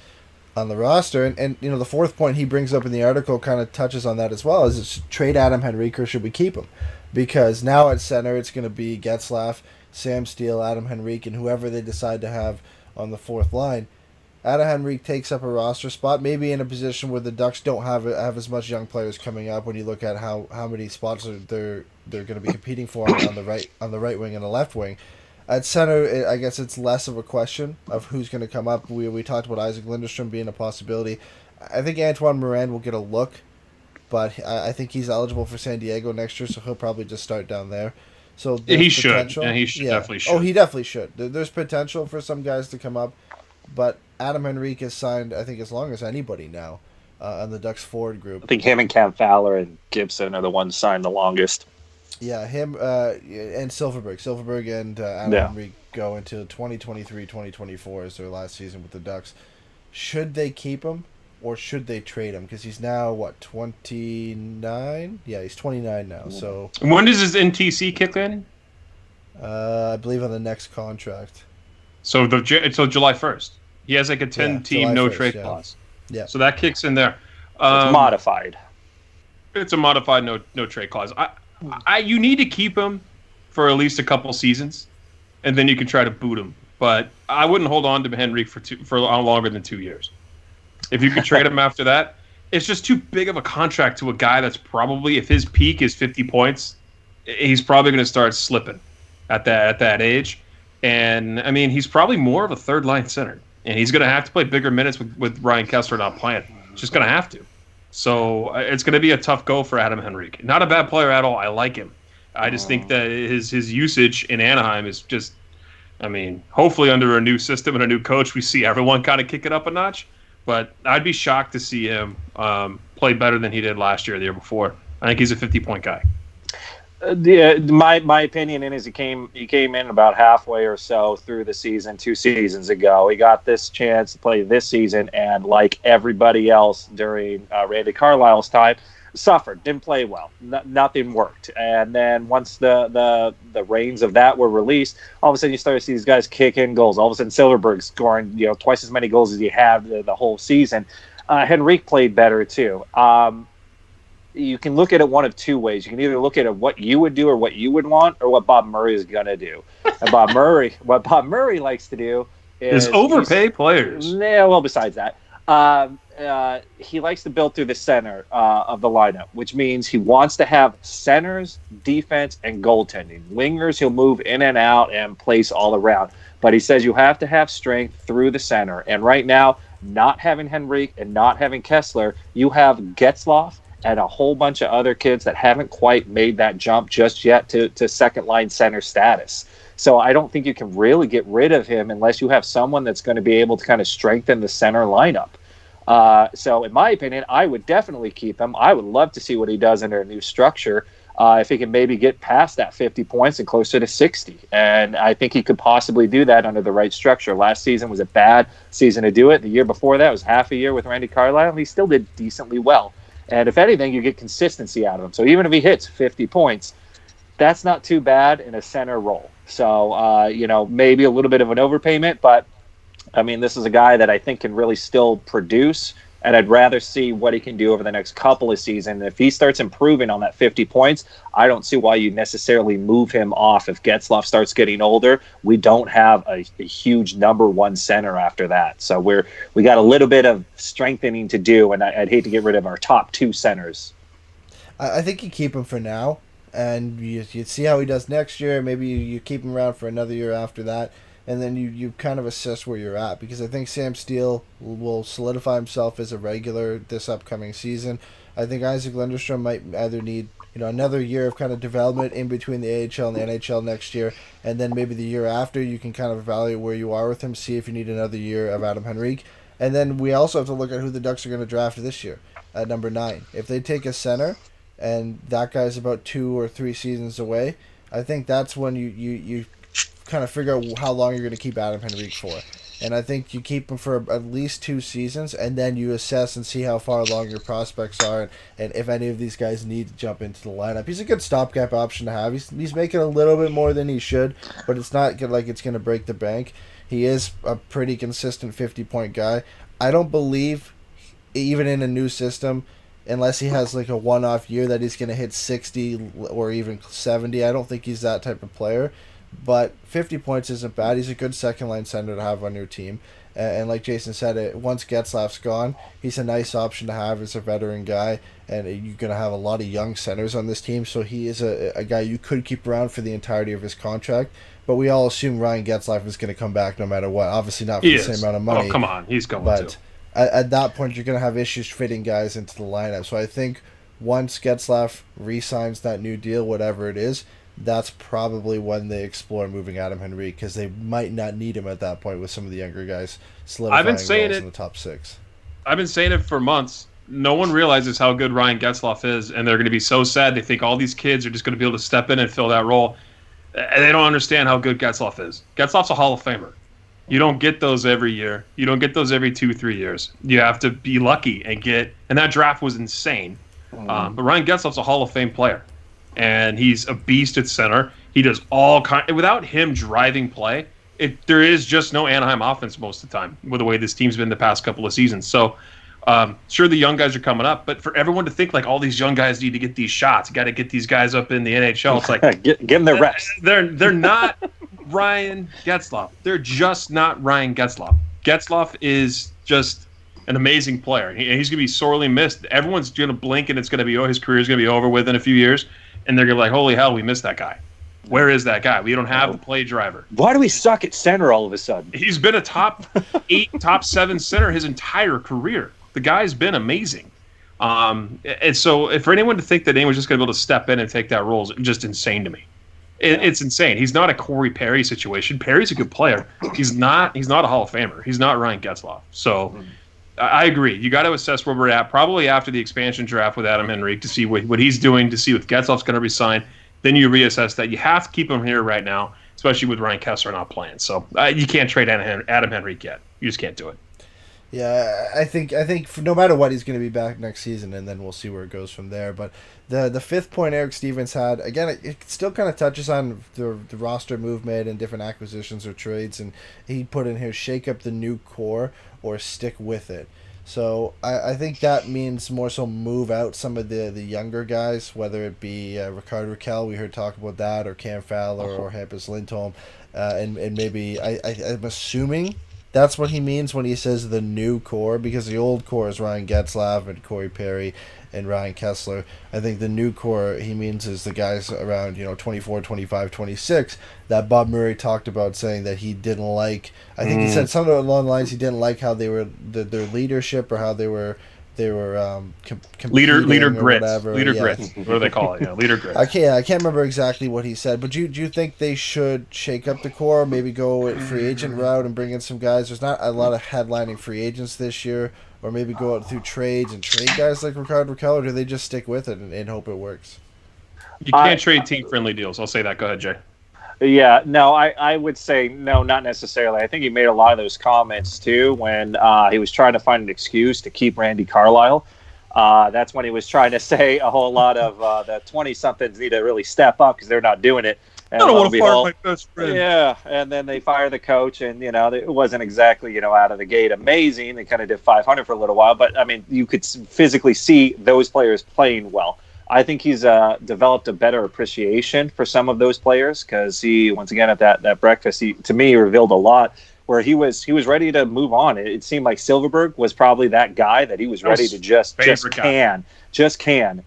S1: on the roster. And the 4th point he brings up in the article kind of touches on that as well, is trade Adam Henrique or should we keep him? Because now at center it's going to be Getzlaf, Sam Steele, Adam Henrique, and whoever they decide to have on the 4th line. Adam Henrique takes up a roster spot, maybe in a position where the Ducks don't have as much young players coming up. When you look at how many spots they're going to be competing for on the right wing and the left wing, at center, I guess it's less of a question of who's going to come up. We talked about Isaac Lindstrom being a possibility. I think Antoine Morin will get a look, but I think he's eligible for San Diego next year, so he'll probably just start down there. So
S4: he should. Yeah, definitely should.
S1: Oh, he definitely should. There's potential for some guys to come up, but Adam Henrique is signed, I think, as long as anybody now on the Ducks forward group.
S5: I think him and Cam Fowler and Gibson are the ones signed the longest.
S1: Yeah, him and Silverberg. Silverberg and Adam Henrique go into 2023-2024 as their last season with the Ducks. Should they keep him or should they trade him? Because he's now, 29? Yeah, he's 29 now. So
S4: when does his NTC kick in?
S1: I believe on the next contract.
S4: So July 1st. He has like a 10-team no-trade clause.
S1: Yeah.
S4: So that kicks in there.
S5: It's modified.
S4: It's a modified no-trade clause. You need to keep him for at least a couple seasons, and then you can try to boot him. But I wouldn't hold on to Henrique for longer than 2 years. If you could trade him after that, it's just too big of a contract to a guy that's probably, if his peak is 50 points, he's probably going to start slipping at that age. And, I mean, he's probably more of a third-line center. And he's going to have to play bigger minutes with Ryan Kesler not playing. He's just going to have to. So it's going to be a tough go for Adam Henrique. Not a bad player at all. I like him. I just think that his usage in Anaheim is just, I mean, hopefully under a new system and a new coach, we see everyone kind of kick it up a notch. But I'd be shocked to see him play better than he did last year or the year before. I think he's a 50-point guy.
S5: My opinion is he came in about halfway or so through the season 2 seasons ago. He got this chance to play this season, and like everybody else during Randy Carlyle's time, suffered, didn't play well, nothing worked. And then once the reins of that were released, all of a sudden you start to see these guys kick in goals. All of a sudden Silverberg's scoring twice as many goals as he had the whole season. Henrique played better too. You can look at it one of two ways. You can either look at it what you would do or what you would want, or what Bob Murray is going to do. And what Bob Murray likes to do is
S4: overpay players.
S5: Yeah, well, besides that, he likes to build through the center of the lineup, which means he wants to have centers, defense, and goaltending. Wingers, he'll move in and out and place all around. But he says you have to have strength through the center. And right now, not having Henrique and not having Kesler, you have Getzlaf and a whole bunch of other kids that haven't quite made that jump just yet to second-line center status. So I don't think you can really get rid of him unless you have someone that's going to be able to kind of strengthen the center lineup. So in my opinion, I would definitely keep him. I would love to see what he does under a new structure. If he can maybe get past that 50 points and closer to 60. And I think he could possibly do that under the right structure. Last season was a bad season to do it. The year before that was half a year with Randy Carlyle, and he still did decently well. And if anything, you get consistency out of him. So even if he hits 50 points, that's not too bad in a center role. So, maybe a little bit of an overpayment, but, I mean, this is a guy that I think can really still produce, and I'd rather see what he can do over the next couple of seasons. If he starts improving on that 50 points, I don't see why you necessarily move him off. If Getzlaf starts getting older, we don't have a huge number one center after that. So we got a little bit of strengthening to do, and I'd hate to get rid of our top 2 centers.
S1: I think you keep him for now, and you see how he does next year. Maybe you keep him around for another year after that. And then you kind of assess where you're at, because I think Sam Steele will solidify himself as a regular this upcoming season. I think Isaac Lindstrom might either need another year of kind of development in between the AHL and the NHL next year, and then maybe the year after you can kind of evaluate where you are with him, see if you need another year of Adam Henrique. And then we also have to look at who the Ducks are going to draft this year at number 9. If they take a center, and that guy's about 2 or 3 seasons away, I think that's when you kind of figure out how long you're going to keep Adam Henrique for. And I think you keep him for at least 2 seasons, and then you assess and see how far along your prospects are, and if any of these guys need to jump into the lineup. He's a good stopgap option to have. He's making a little bit more than he should, but it's not like it's going to break the bank. He is a pretty consistent 50-point guy. I don't believe, even in a new system, unless he has like a one-off year, that he's going to hit 60 or even 70. I don't think he's that type of player. But 50 points isn't bad. He's a good second-line center to have on your team. And like Jason said, once Getzlaf's gone, he's a nice option to have as a veteran guy. And you're going to have a lot of young centers on this team. So he is a guy you could keep around for the entirety of his contract. But we all assume Ryan Getzlaf is going to come back no matter what. Obviously not for the same amount of money.
S4: Oh, come on. He's going
S1: to.
S4: But
S1: at that point, you're going to have issues fitting guys into the lineup. So I think once Getzlaf re-signs that new deal, whatever it is, that's probably when they explore moving Adam Henrique, because they might not need him at that point with some of the younger guys solidifying roles in the top 6.
S4: I've been saying it for months. No one realizes how good Ryan Getzlaf is, and they're going to be so sad. They think all these kids are just going to be able to step in and fill that role. And they don't understand how good Getzlaf is. Getzlaf's a Hall of Famer. You don't get those every year. You don't get those every 2-3 years. You have to be lucky and get – and that draft was insane. But Ryan Getzlaf's a Hall of Fame player. And he's a beast at center. He does all kind. Without him driving play, there is just no Anaheim offense most of the time with the way this team's been the past couple of seasons. So, sure, the young guys are coming up, but for everyone to think like all these young guys need to get these shots, got to get these guys up in the NHL. It's like
S5: give them their reps.
S4: They're not Ryan Getzlaf. They're just not Ryan Getzlaf. Getzlaf is just an amazing player. He's going to be sorely missed. Everyone's going to blink and it's going to be his career is going to be over with in a few years, and they're going to be like, holy hell, we missed that guy. Where is that guy? We don't have the play driver.
S5: Why do we suck at center all of a sudden?
S4: He's been a top 8, top 7 center his entire career. The guy's been amazing. And so for anyone to think that anyone's just going to be able to step in and take that role is just insane to me. It's insane. He's not a Corey Perry situation. Perry's a good player. He's not a Hall of Famer. He's not Ryan Getzlaf. So I agree. You got to assess where we're at, probably after the expansion draft with Adam Henrique to see what he's doing, to see if Getzlaf's going to resign. Then you reassess that. You have to keep him here right now, especially with Ryan Kesler not playing. So you can't trade Adam Henrique yet. You just can't do it.
S1: Yeah, I think no matter what, he's going to be back next season, and then we'll see where it goes from there. But the fifth point Eric Stevens had, again, it still kind of touches on the roster movement and different acquisitions or trades, and he put in here, shake up the new core or stick with it. So I think that means more so move out some of the younger guys, whether it be Rickard Rakell, we heard talk about that, or Cam Fowler or Hampus Lindholm, and maybe I'm assuming that's what he means when he says the new core, because the old core is Ryan Getzlaf and Corey Perry and Ryan Kesler. I think the new core he means is the guys around 24, 25, 26 that Bob Murray talked about, saying that he didn't like. I think he said something along the lines he didn't like how they were their leadership, or how they were
S4: leader grits. Leader grits. What do they call it? Leader grits.
S1: I can't remember exactly what he said, but do you think they should shake up the core, maybe go at free agent route and bring in some guys? There's not a lot of headlining free agents this year, or maybe go out through trades and trade guys like Rickard Rakell, or do they just stick with it and hope it works?
S4: You can't trade team-friendly deals. I'll say that. Go ahead, Jay.
S5: Yeah, no, I would say no, not necessarily. I think he made a lot of those comments, too, when he was trying to find an excuse to keep Randy Carlyle. That's when he was trying to say a whole lot of the 20-somethings need to really step up because they're not doing it. And
S4: I don't want to fire my best friend.
S5: Yeah, and then they fire the coach, and, it wasn't exactly, out of the gate amazing. They kind of did 500 for a little while, but, I mean, you could physically see those players playing well. I think he's developed a better appreciation for some of those players, because he, once again, at that breakfast, to me, revealed a lot where he was ready to move on. It seemed like Silverberg was probably that guy that he was ready to just can.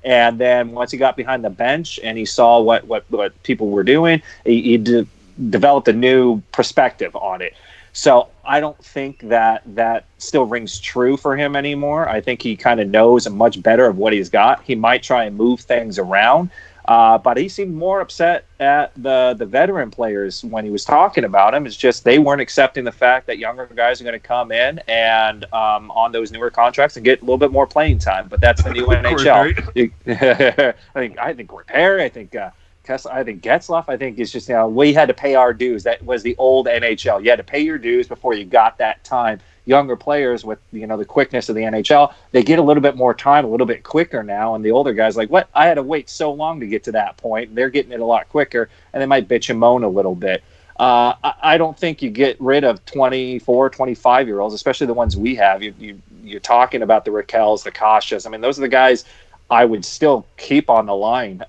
S5: And then once he got behind the bench and he saw what people were doing, he developed a new perspective on it. So I don't think that still rings true for him anymore. I think he kind of knows much better of what he's got. He might try and move things around, but he seemed more upset at the veteran players when he was talking about him. It's just they weren't accepting the fact that younger guys are going to come in and on those newer contracts and get a little bit more playing time. But that's the new NHL. I think Repair. I think Kesler, I think Getzlaf, I think it's just, we had to pay our dues. That was the old NHL. You had to pay your dues before you got that time. Younger players with, the quickness of the NHL, they get a little bit more time, a little bit quicker now. And the older guys like, what? I had to wait so long to get to that point. They're getting it a lot quicker, and they might bitch and moan a little bit. I don't think you get rid of 24, 25-year-olds, especially the ones we have. You're talking about the Raquels, the Kashas. I mean, those are the guys I would still keep on the line.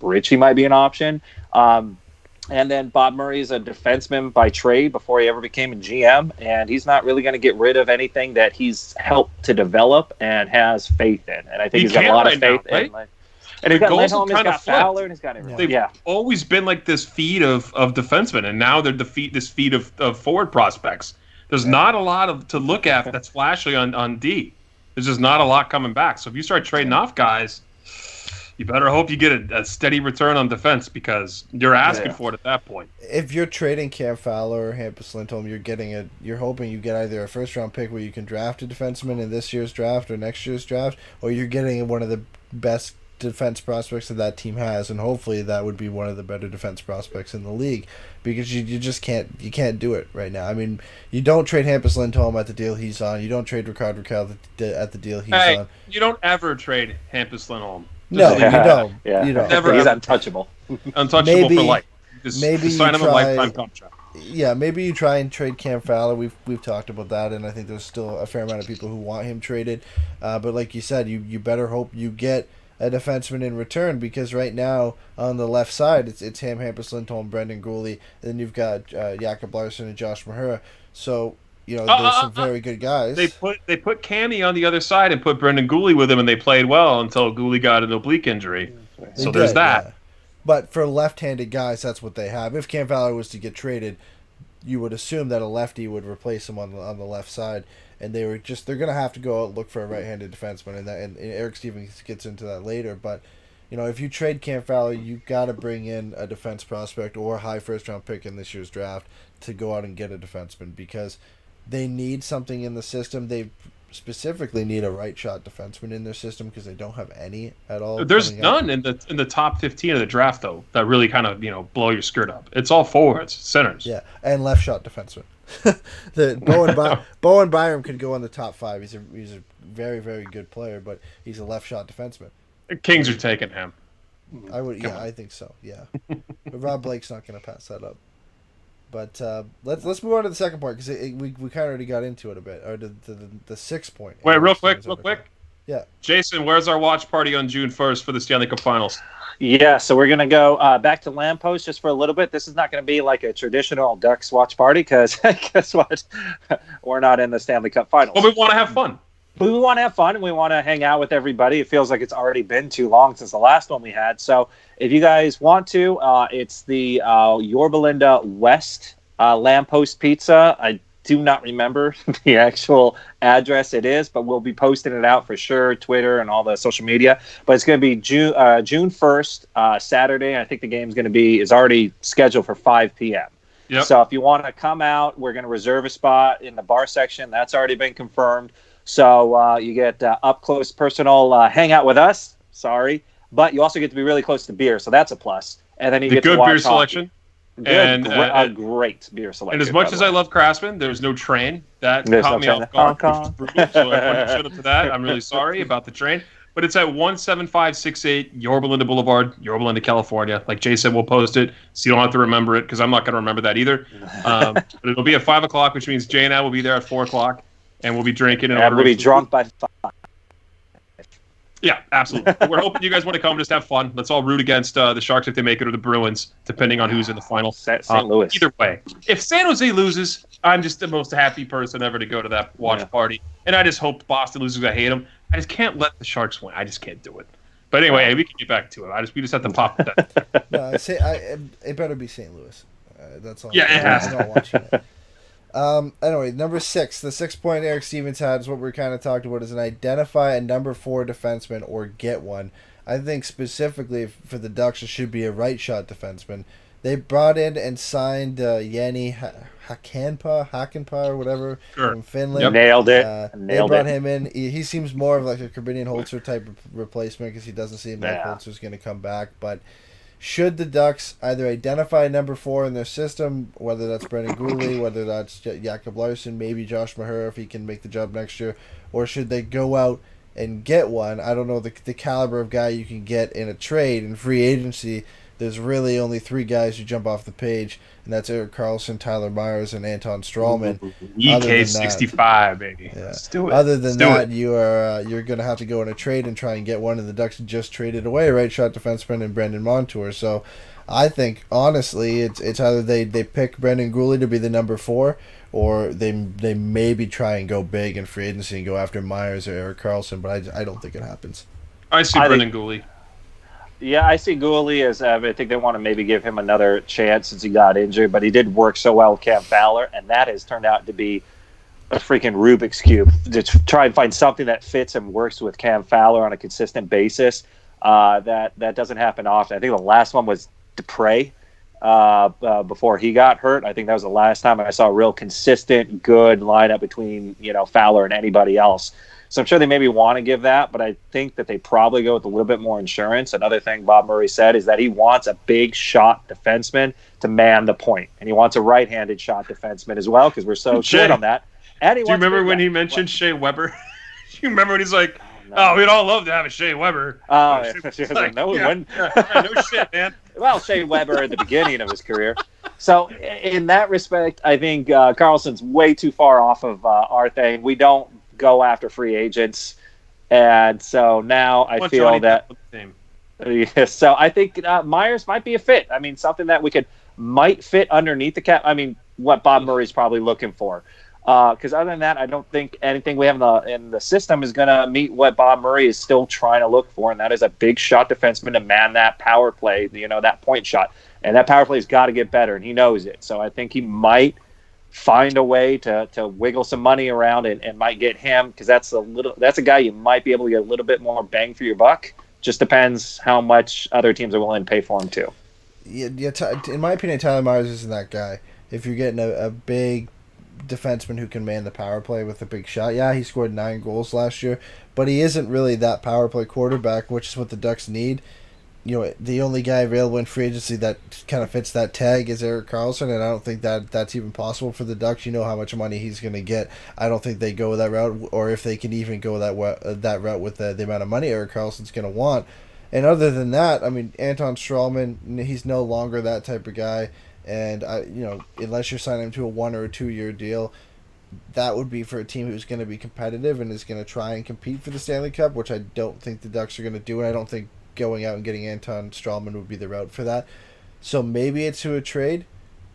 S5: Richie might be an option. And then Bob Murray's a defenseman by trade before he ever became a GM, and he's not really going to get rid of anything that he's helped to develop and has faith in. And I think he's got a lot of faith in. And he's got Lindholm, he's got Fowler, and he's got everything.
S4: They've always been like this feed of defensemen, and now they're this feed of forward prospects. There's not a lot to look at that's flashy on D. There's just not a lot coming back. So if you start trading off guys, you better hope you get a steady return on defense, because you're asking for it at that point.
S1: If you're trading Cam Fowler or Hampus Lindholm, you're hoping you get either a first-round pick where you can draft a defenseman in this year's draft or next year's draft, or you're getting one of the best defense prospects that team has, and hopefully that would be one of the better defense prospects in the league, because you just can't do it right now. I mean, you don't trade Hampus Lindholm at the deal he's on. You don't trade Rickard Rakell at the deal he's on.
S4: You don't ever trade Hampus Lindholm.
S1: No, you don't.
S5: Yeah.
S1: You don't.
S5: Never. He's untouchable.
S4: Untouchable for life.
S1: Maybe
S4: sign him a lifetime contract.
S1: Yeah, maybe you try and trade Cam Fowler. We've talked about that, and I think there's still a fair amount of people who want him traded. But like you said, you better hope you get a defenseman in return, because right now on the left side it's Ham Hampus Lindholm, Brendan Gooley, and then you've got Jakob Larsson and Josh Mahura. So there's some very good guys.
S4: They put Cammy on the other side and put Brendan Gooley with him, and they played well until Gooley got an oblique injury. So there's that.
S1: Yeah. But for left-handed guys, that's what they have. If Cam Fowler was to get traded, you would assume that a lefty would replace him on the left side, and they're going to have to go out and look for a right-handed defenseman, and Eric Stevens gets into that later. But if you trade Cam Fowler, you got to bring in a defense prospect or a high first-round pick in this year's draft to go out and get a defenseman, because they need something in the system. They specifically need a right shot defenseman in their system because they don't have any at all.
S4: There's none in the top 15 of the draft though that really kind of blow your skirt up. It's all forwards, centers.
S1: Yeah, and left shot defenseman. Bowen Byram could go in the top 5. He's a very, very good player, but he's a left shot defenseman.
S4: The Kings are taking him.
S1: I think so. Yeah, but Rob Blake's not going to pass that up. But let's move on to the second part, because we kind of already got into it a bit, or the 6 point.
S4: Wait, real quick.
S1: Yeah.
S4: Jason, where's our watch party on June 1st for the Stanley Cup Finals?
S5: Yeah, so we're going to go back to Lamppost just for a little bit. This is not going to be like a traditional Ducks watch party, because guess what? We're not in the Stanley Cup Finals.
S4: Well, we want to have fun.
S5: We want to have fun, and we want to hang out with everybody. It feels like it's already been too long since the last one we had. So if you guys want to, it's the Yorba Linda West Lamppost Pizza. I do not remember the actual address it is, but we'll be posting it out for sure, Twitter and all the social media. But it's going to be June 1st, Saturday. I think the game's going to is already scheduled for 5 p.m. Yep. So if you want to come out, we're going to reserve a spot in the bar section. That's already been confirmed. So you get up close, personal hangout with us. Sorry, but you also get to be really close to beer, so that's a plus. And then you get
S4: good
S5: to watch
S4: beer
S5: hockey.
S4: Selection.
S5: Good, a great beer selection.
S4: And as much as I love Craftsman, there's no train. That caught me off guard. Brutal, so I showed up to that. I'm really sorry about the train. But it's at 17568 Yorba Linda Boulevard, Yorba Linda, California. Like Jay said, we'll post it, so you don't have to remember it, because I'm not going to remember that either. But it'll be at 5 o'clock, which means Jay and I will be there at 4 o'clock. And we'll be drinking. And
S5: we'll be drunk by 5.
S4: Yeah, absolutely. We're hoping you guys want to come and just have fun. Let's all root against the Sharks if they make it, or the Bruins, depending on who's in the final.
S5: St. Louis.
S4: Either way. If San Jose loses, I'm just the most happy person ever to go to that watch party. And I just hope Boston loses. I hate them. I just can't let the Sharks win. I just can't do it. But anyway, we can get back to it. We just have to pop that.
S1: No, it better be St. Louis. That's all.
S4: Yeah, it has to.
S1: I'm not watching it. Anyway, number 6, the 6 point Eric Stevens had is what we're kind of talking about, is an identify a number 4 defenseman or get one. I think specifically for the Ducks, it should be a right shot defenseman. They brought in and signed Jani Hakanpää or whatever from Finland.
S5: Yep. Nailed it.
S1: They brought him in. He seems more of like a Korbinian Holzer type of replacement, because he doesn't seem like Holzer's going to come back. But should the Ducks either identify number 4 in their system, whether that's Brendan Gooley, whether that's Jakob Larsson, maybe Josh Mahura if he can make the job next year, or should they go out and get one? I don't know the caliber of guy you can get in a trade. In free agency, there's really only 3 guys who jump off the page, and that's Erik Karlsson, Tyler Myers, and Anton Strawman.
S4: EK65, baby.
S1: Yeah.
S4: Let's do it.
S1: Other than that, you're going to have to go in a trade and try and get one of the Ducks just traded away, right shot defenseman and Brendan Montour. So I think, honestly, it's either they pick Brendan Gooley to be the number 4, or they maybe try and go big in free agency and go after Myers or Erik Karlsson, but I don't think it happens.
S4: I see Brendan Gooley.
S5: Yeah, I see Gooley as I think they want to maybe give him another chance since he got injured, but he did work so well with Cam Fowler, and that has turned out to be a freaking Rubik's Cube to try and find something that fits and works with Cam Fowler on a consistent basis. That doesn't happen often. I think the last one was Dupre before he got hurt. I think that was the last time I saw a real consistent, good lineup between Fowler and anybody else. So I'm sure they maybe want to give that, but I think that they probably go with a little bit more insurance. Another thing Bob Murray said is that he wants a big shot defenseman to man the point, and he wants a right-handed shot defenseman as well, because we're so short on that. And
S4: do you remember when he mentioned Shea Weber? Do you remember when he's like, "Oh, we'd all love to have a Shea Weber."
S5: Oh,
S4: no shit, man.
S5: Well, Shea Weber at the beginning of his career. So in that respect, I think Carlson's way too far off of our thing. We don't go after free agents, and so now I feel that. Yeah, so I think Myers might be a fit. I mean, something that might fit underneath the cap. I mean, what Bob Murray's probably looking for. Because other than that, I don't think anything we have in the system is going to meet what Bob Murray is still trying to look for, and that is a big shot defenseman to man that power play, that point shot. And that power play's got to get better, and he knows it. So I think he might find a way to wiggle some money around and might get him, because that's a guy you might be able to get a little bit more bang for your buck. Just depends how much other teams are willing to pay for him too.
S1: Yeah. In my opinion, Tyler Myers isn't that guy. If you're getting a big defenseman who can man the power play with a big shot, yeah, he scored 9 goals last year, but he isn't really that power play quarterback, which is what the Ducks need. The only guy available in free agency that kind of fits that tag is Erik Karlsson, and I don't think that's even possible for the Ducks. You know how much money he's going to get. I don't think they go that route, or if they can even go that route with the amount of money Erik Karlsson's going to want. And other than that, I mean, Anton Strawman, he's no longer that type of guy. And unless you're signing him to a 1 or a 2 year deal, that would be for a team who's going to be competitive and is going to try and compete for the Stanley Cup, which I don't think the Ducks are going to do, and I don't think going out and getting Anton Strawman would be the route for that. So maybe it's to a trade,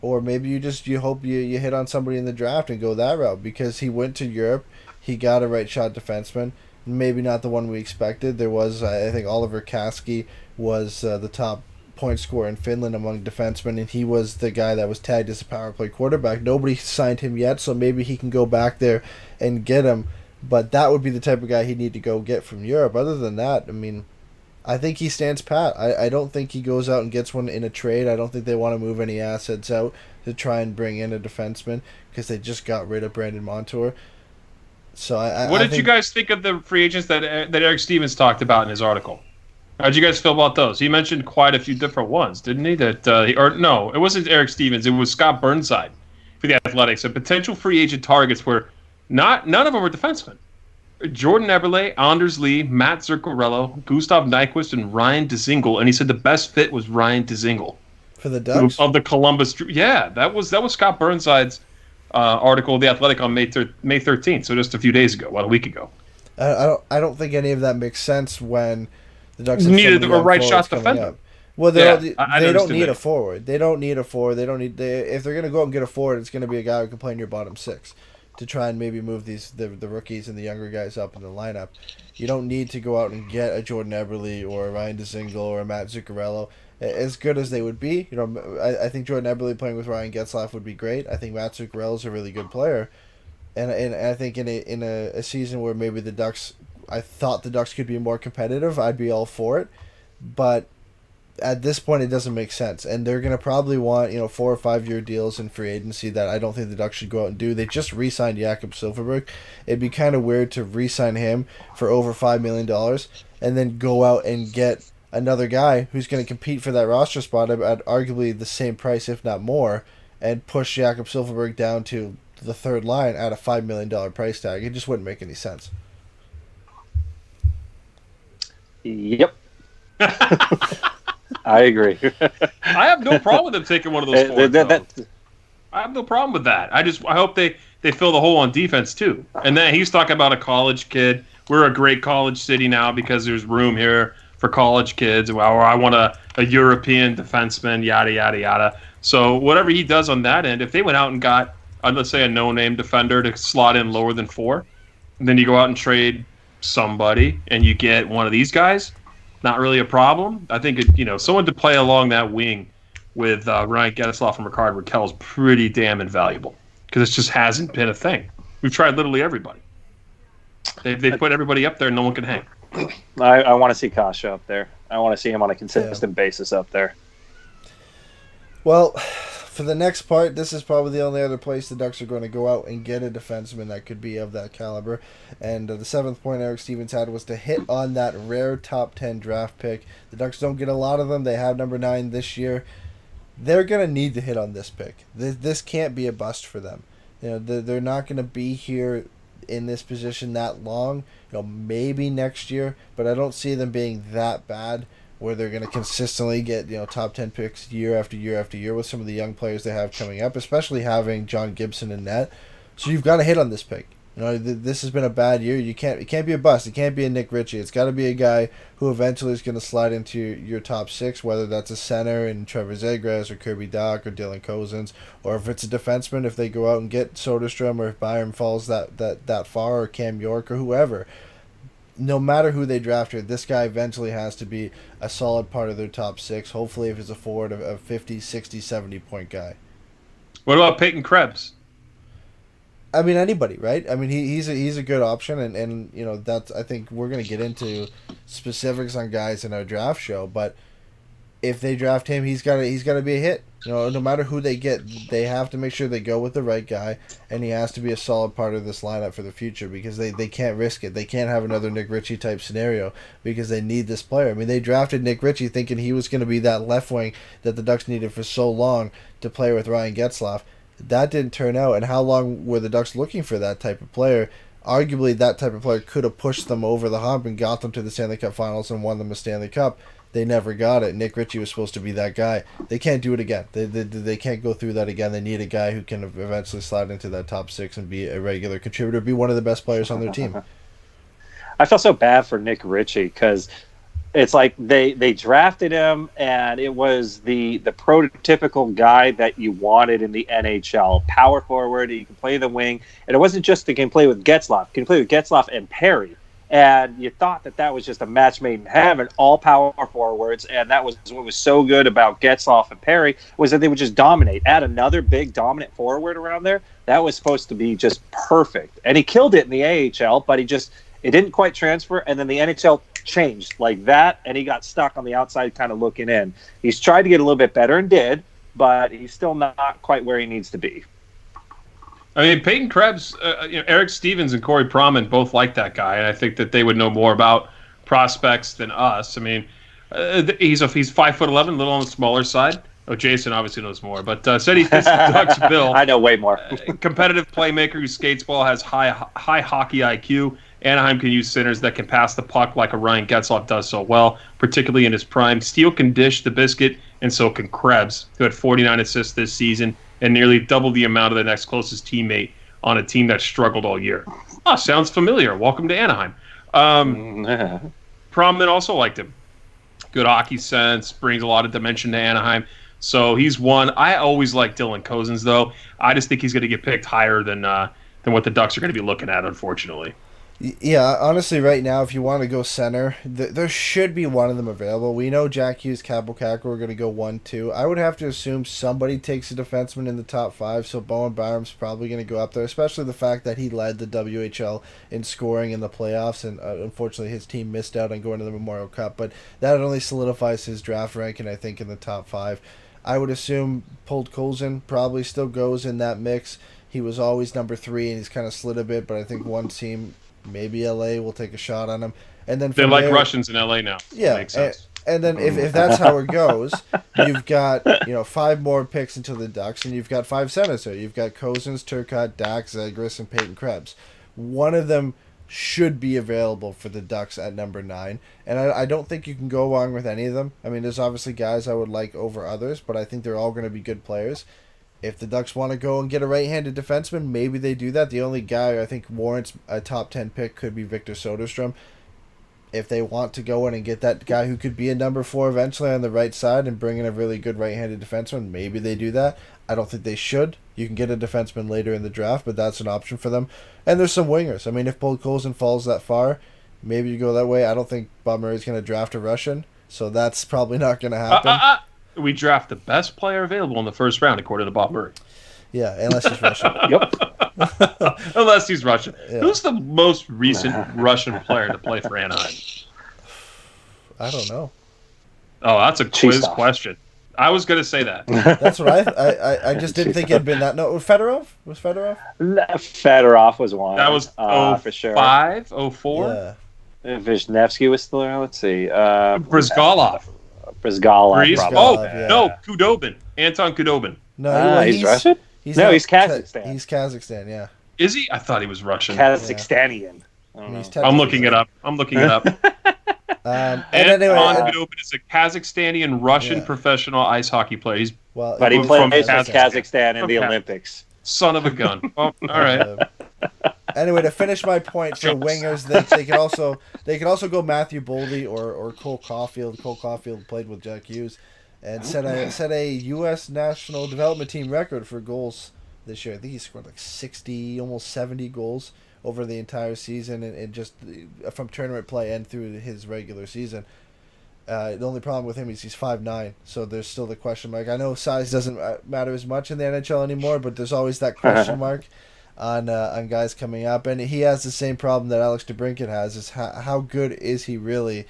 S1: or maybe you hope you hit on somebody in the draft and go that route, because he went to Europe, he got a right shot defenseman, maybe not the one we expected. There was, I think, Oliver Kaski was the top point scorer in Finland among defensemen, and he was the guy that was tagged as a power play quarterback. Nobody signed him yet, so maybe he can go back there and get him, but that would be the type of guy he'd need to go get from Europe. Other than that, I mean, I think he stands pat. I don't think he goes out and gets one in a trade. I don't think they want to move any assets out to try and bring in a defenseman, because they just got rid of Brandon Montour. So
S4: what did you guys think of the free agents that Eric Stevens talked about in his article? How did you guys feel about those? He mentioned quite a few different ones, didn't he? No, it wasn't Eric Stevens. It was Scott Burnside for the Athletics. And potential free agent targets were none of them were defensemen. Jordan Eberle, Anders Lee, Matt Zuccarello, Gustav Nyquist, and Ryan Dzingel. And he said the best fit was Ryan Dzingel
S1: for the Ducks
S4: of the Columbus. Yeah, that was Scott Burnside's article in the Athletic on May 13th. So just a few days ago, about a week ago.
S1: I don't think any of that makes sense when the Ducks
S4: needed a right shot defender.
S1: Well, they don't need a forward. They don't need a forward. If they're going to go out and get a forward, it's going to be a guy who can play in your bottom 6 to try and maybe move the rookies and the younger guys up in the lineup. You don't need to go out and get a Jordan Eberle or a Ryan Dzingel or a Matt Zuccarello. As good as they would be, I think Jordan Eberle playing with Ryan Getzlaf would be great. I think Matt Zuccarello is a really good player, and I think in a season where maybe I thought the Ducks could be more competitive, I'd be all for it. But at this point, it doesn't make sense, and they're going to probably want 4 or 5 year deals in free agency that I don't think the Ducks should go out and do. They just re-signed Jakob Silfverberg. It'd be kind of weird to re-sign him for over $5 million and then go out and get another guy who's going to compete for that roster spot at arguably the same price, if not more, and push Jakob Silfverberg down to the third line at a $5 million price tag. It just wouldn't make any sense.
S5: Yep. I agree.
S4: I have no problem with them taking one of those forwards. I have no problem with that. I hope they fill the hole on defense too. And then he's talking about a college kid. We're a great college city now because there's room here for college kids. Or I want a European defenseman, yada, yada, yada. So whatever he does on that end, if they went out and got, let's say, a no-name defender to slot in lower than 4, and then you go out and trade somebody and you get one of these guys, not really a problem. I think someone to play along that wing with Ryan Getzlaf and Rickard Rakell is pretty damn invaluable, because it just hasn't been a thing. We've tried literally everybody. They put everybody up there, and no one can hang.
S5: I want to see Kasha up there. I want to see him on a consistent basis up there.
S1: Well, for the next part, this is probably the only other place the Ducks are going to go out and get a defenseman that could be of that caliber. And the 7th point Eric Stevens had was to hit on that rare top 10 draft pick. The Ducks don't get a lot of them. They have number 9 this year. They're going to need to hit on this pick. This can't be a bust for them. They're not going to be here in this position that long. Maybe next year, but I don't see them being that bad where they're going to consistently get top 10 picks year after year after year with some of the young players they have coming up, especially having John Gibson in net. So you've got to hit on this pick. This has been a bad year. It can't be a bust. It can't be a Nick Ritchie. It's got to be a guy who eventually is going to slide into your top 6, whether that's a center in Trevor Zegras or Kirby Dach or Dylan Cozens, or if it's a defenseman, if they go out and get Soderstrom, or if Byram falls that far, or Cam York or whoever. No matter who they draft here, this guy eventually has to be a solid part of their top 6. Hopefully, if it's a forward, a 50, 60, 70-point guy.
S4: What about Peyton Krebs?
S1: I mean, anybody, right? I mean, he's a good option, and that's, I think we're going to get into specifics on guys in our draft show, but if they draft him, he's got to be a hit. No matter who they get, they have to make sure they go with the right guy, and he has to be a solid part of this lineup for the future, because they can't risk it. They can't have another Nick Ritchie type scenario, because they need this player. I mean, they drafted Nick Ritchie thinking he was going to be that left wing that the Ducks needed for so long to play with Ryan Getzlaf. That didn't turn out, and how long were the Ducks looking for that type of player? Arguably, that type of player could have pushed them over the hump and got them to the Stanley Cup Finals and won them a Stanley Cup. They never got it. Nick Ritchie was supposed to be that guy. They can't do it again. They can't go through that again. They need a guy who can eventually slide into that top 6 and be a regular contributor, be one of the best players on their team.
S5: I feel so bad for Nick Ritchie because it's like they drafted him, and it was the prototypical guy that you wanted in the NHL. Power forward, he can play the wing. And it wasn't just he can play with Getzlaf. He can play with Getzlaf and Perry. And you thought that was just a match made in heaven, all power forwards. And that was what was so good about Getzlaf and Perry, was that they would just dominate. Add another big dominant forward around there. That was supposed to be just perfect. And he killed it in the AHL, but it didn't quite transfer. And then the NHL changed like that, and he got stuck on the outside kind of looking in. He's tried to get a little bit better and did, but he's still not quite where he needs to be.
S4: I mean, Peyton Krebs, Eric Stevens and Corey Proman both like that guy, and I think that they would know more about prospects than us. I mean, he's 5'11", a little on the smaller side. Oh, Jason obviously knows more, but said he fits the Ducks bill.
S5: I know way more.
S4: Competitive playmaker who skates well, has high hockey IQ. Anaheim can use centers that can pass the puck like a Ryan Getzlaf does so well, particularly in his prime. Steele can dish the biscuit, and so can Krebs, who had 49 assists this season and nearly double the amount of the next closest teammate on a team that struggled all year. Oh, sounds familiar. Welcome to Anaheim. Proman also liked him. Good hockey sense, brings a lot of dimension to Anaheim. So he's one. I always like Dylan Cozens, though. I just think he's going to get picked higher than what the Ducks are going to be looking at, unfortunately.
S1: Yeah, honestly, right now, if you want to go center, there should be one of them available. We know Jack Hughes, Kaapo Kakko are going to go 1-2. I would have to assume somebody takes a defenseman in the top 5, so Bowen Byram's probably going to go up there, especially the fact that he led the WHL in scoring in the playoffs, and unfortunately his team missed out on going to the Memorial Cup, but that only solidifies his draft ranking, I think, in the top 5. I would assume Podkolzin probably still goes in that mix. He was always number 3, and he's kind of slid a bit, but I think one team, maybe LA, will take a shot on him. And then
S4: they like Russians in LA now.
S1: Yeah,
S4: makes sense.
S1: And then if that's how it goes, you've got 5 more picks into the Ducks, and you've got 5 centers there. You've got Cozens, Turcotte, Dach, Zegras, and Peyton Krebs. One of them should be available for the Ducks at number 9, and I don't think you can go wrong with any of them. I mean, there's obviously guys I would like over others, but I think they're all going to be good players. If the Ducks want to go and get a right-handed defenseman, maybe they do that. The only guy I think warrants a top 10 pick could be Victor Soderstrom. If they want to go in and get that guy who could be a number 4 eventually on the right side and bring in a really good right-handed defenseman, maybe they do that. I don't think they should. You can get a defenseman later in the draft, but that's an option for them. And there's some wingers. I mean, if Podkolzin falls that far, maybe you go that way. I don't think Bob Murray's going to draft a Russian, so that's probably not going to happen.
S4: We draft the best player available in the first round, according to Bob Murray.
S1: Yeah, unless he's Russian.
S5: Yep.
S4: Unless he's Russian.
S1: Yeah.
S4: Who's the most recent Russian player to play for Anaheim?
S1: I don't know.
S4: Oh, that's a quiz question. I was going to say that.
S1: That's what I just didn't think it had been that. No, Fedorov? Was Fedorov?
S5: Fedorov was one.
S4: That was
S5: for sure.
S4: 05, 04?
S1: Yeah.
S5: Vishnevsky was still there. Let's see.
S4: Brizgalov.
S5: Brizgalov.
S4: Oh,
S1: yeah.
S4: no, Kudobin. Anton Kudobin.
S1: No,
S5: he's Russian?
S1: He's
S5: Kazakhstan.
S1: He's Kazakhstan, yeah.
S4: Is he? I thought he was Russian.
S5: Kazakhstanian.
S1: He's
S4: I'm looking it up.
S1: And
S4: Anton
S1: anyway,
S4: Khudobin is a Kazakhstani and Russian professional ice hockey player. He's
S5: But he
S4: from
S5: plays for
S4: Kazakhstan.
S5: Kazakhstan in the Olympics.
S4: Son of a gun. Oh, all right.
S1: Anyway, to finish my point for wingers, they could also go Matthew Boldy or Cole Caulfield. Cole Caulfield played with Jack Hughes, and set a U.S. national development team record for goals this year. I think he scored like 60, almost 70 goals over the entire season, and just from tournament play and through his regular season. The only problem with him is he's 5'9", so there's still the question mark. I know size doesn't matter as much in the NHL anymore, but there's always that question mark on guys coming up, and he has the same problem that Alex DeBrincat has: is how good is he really,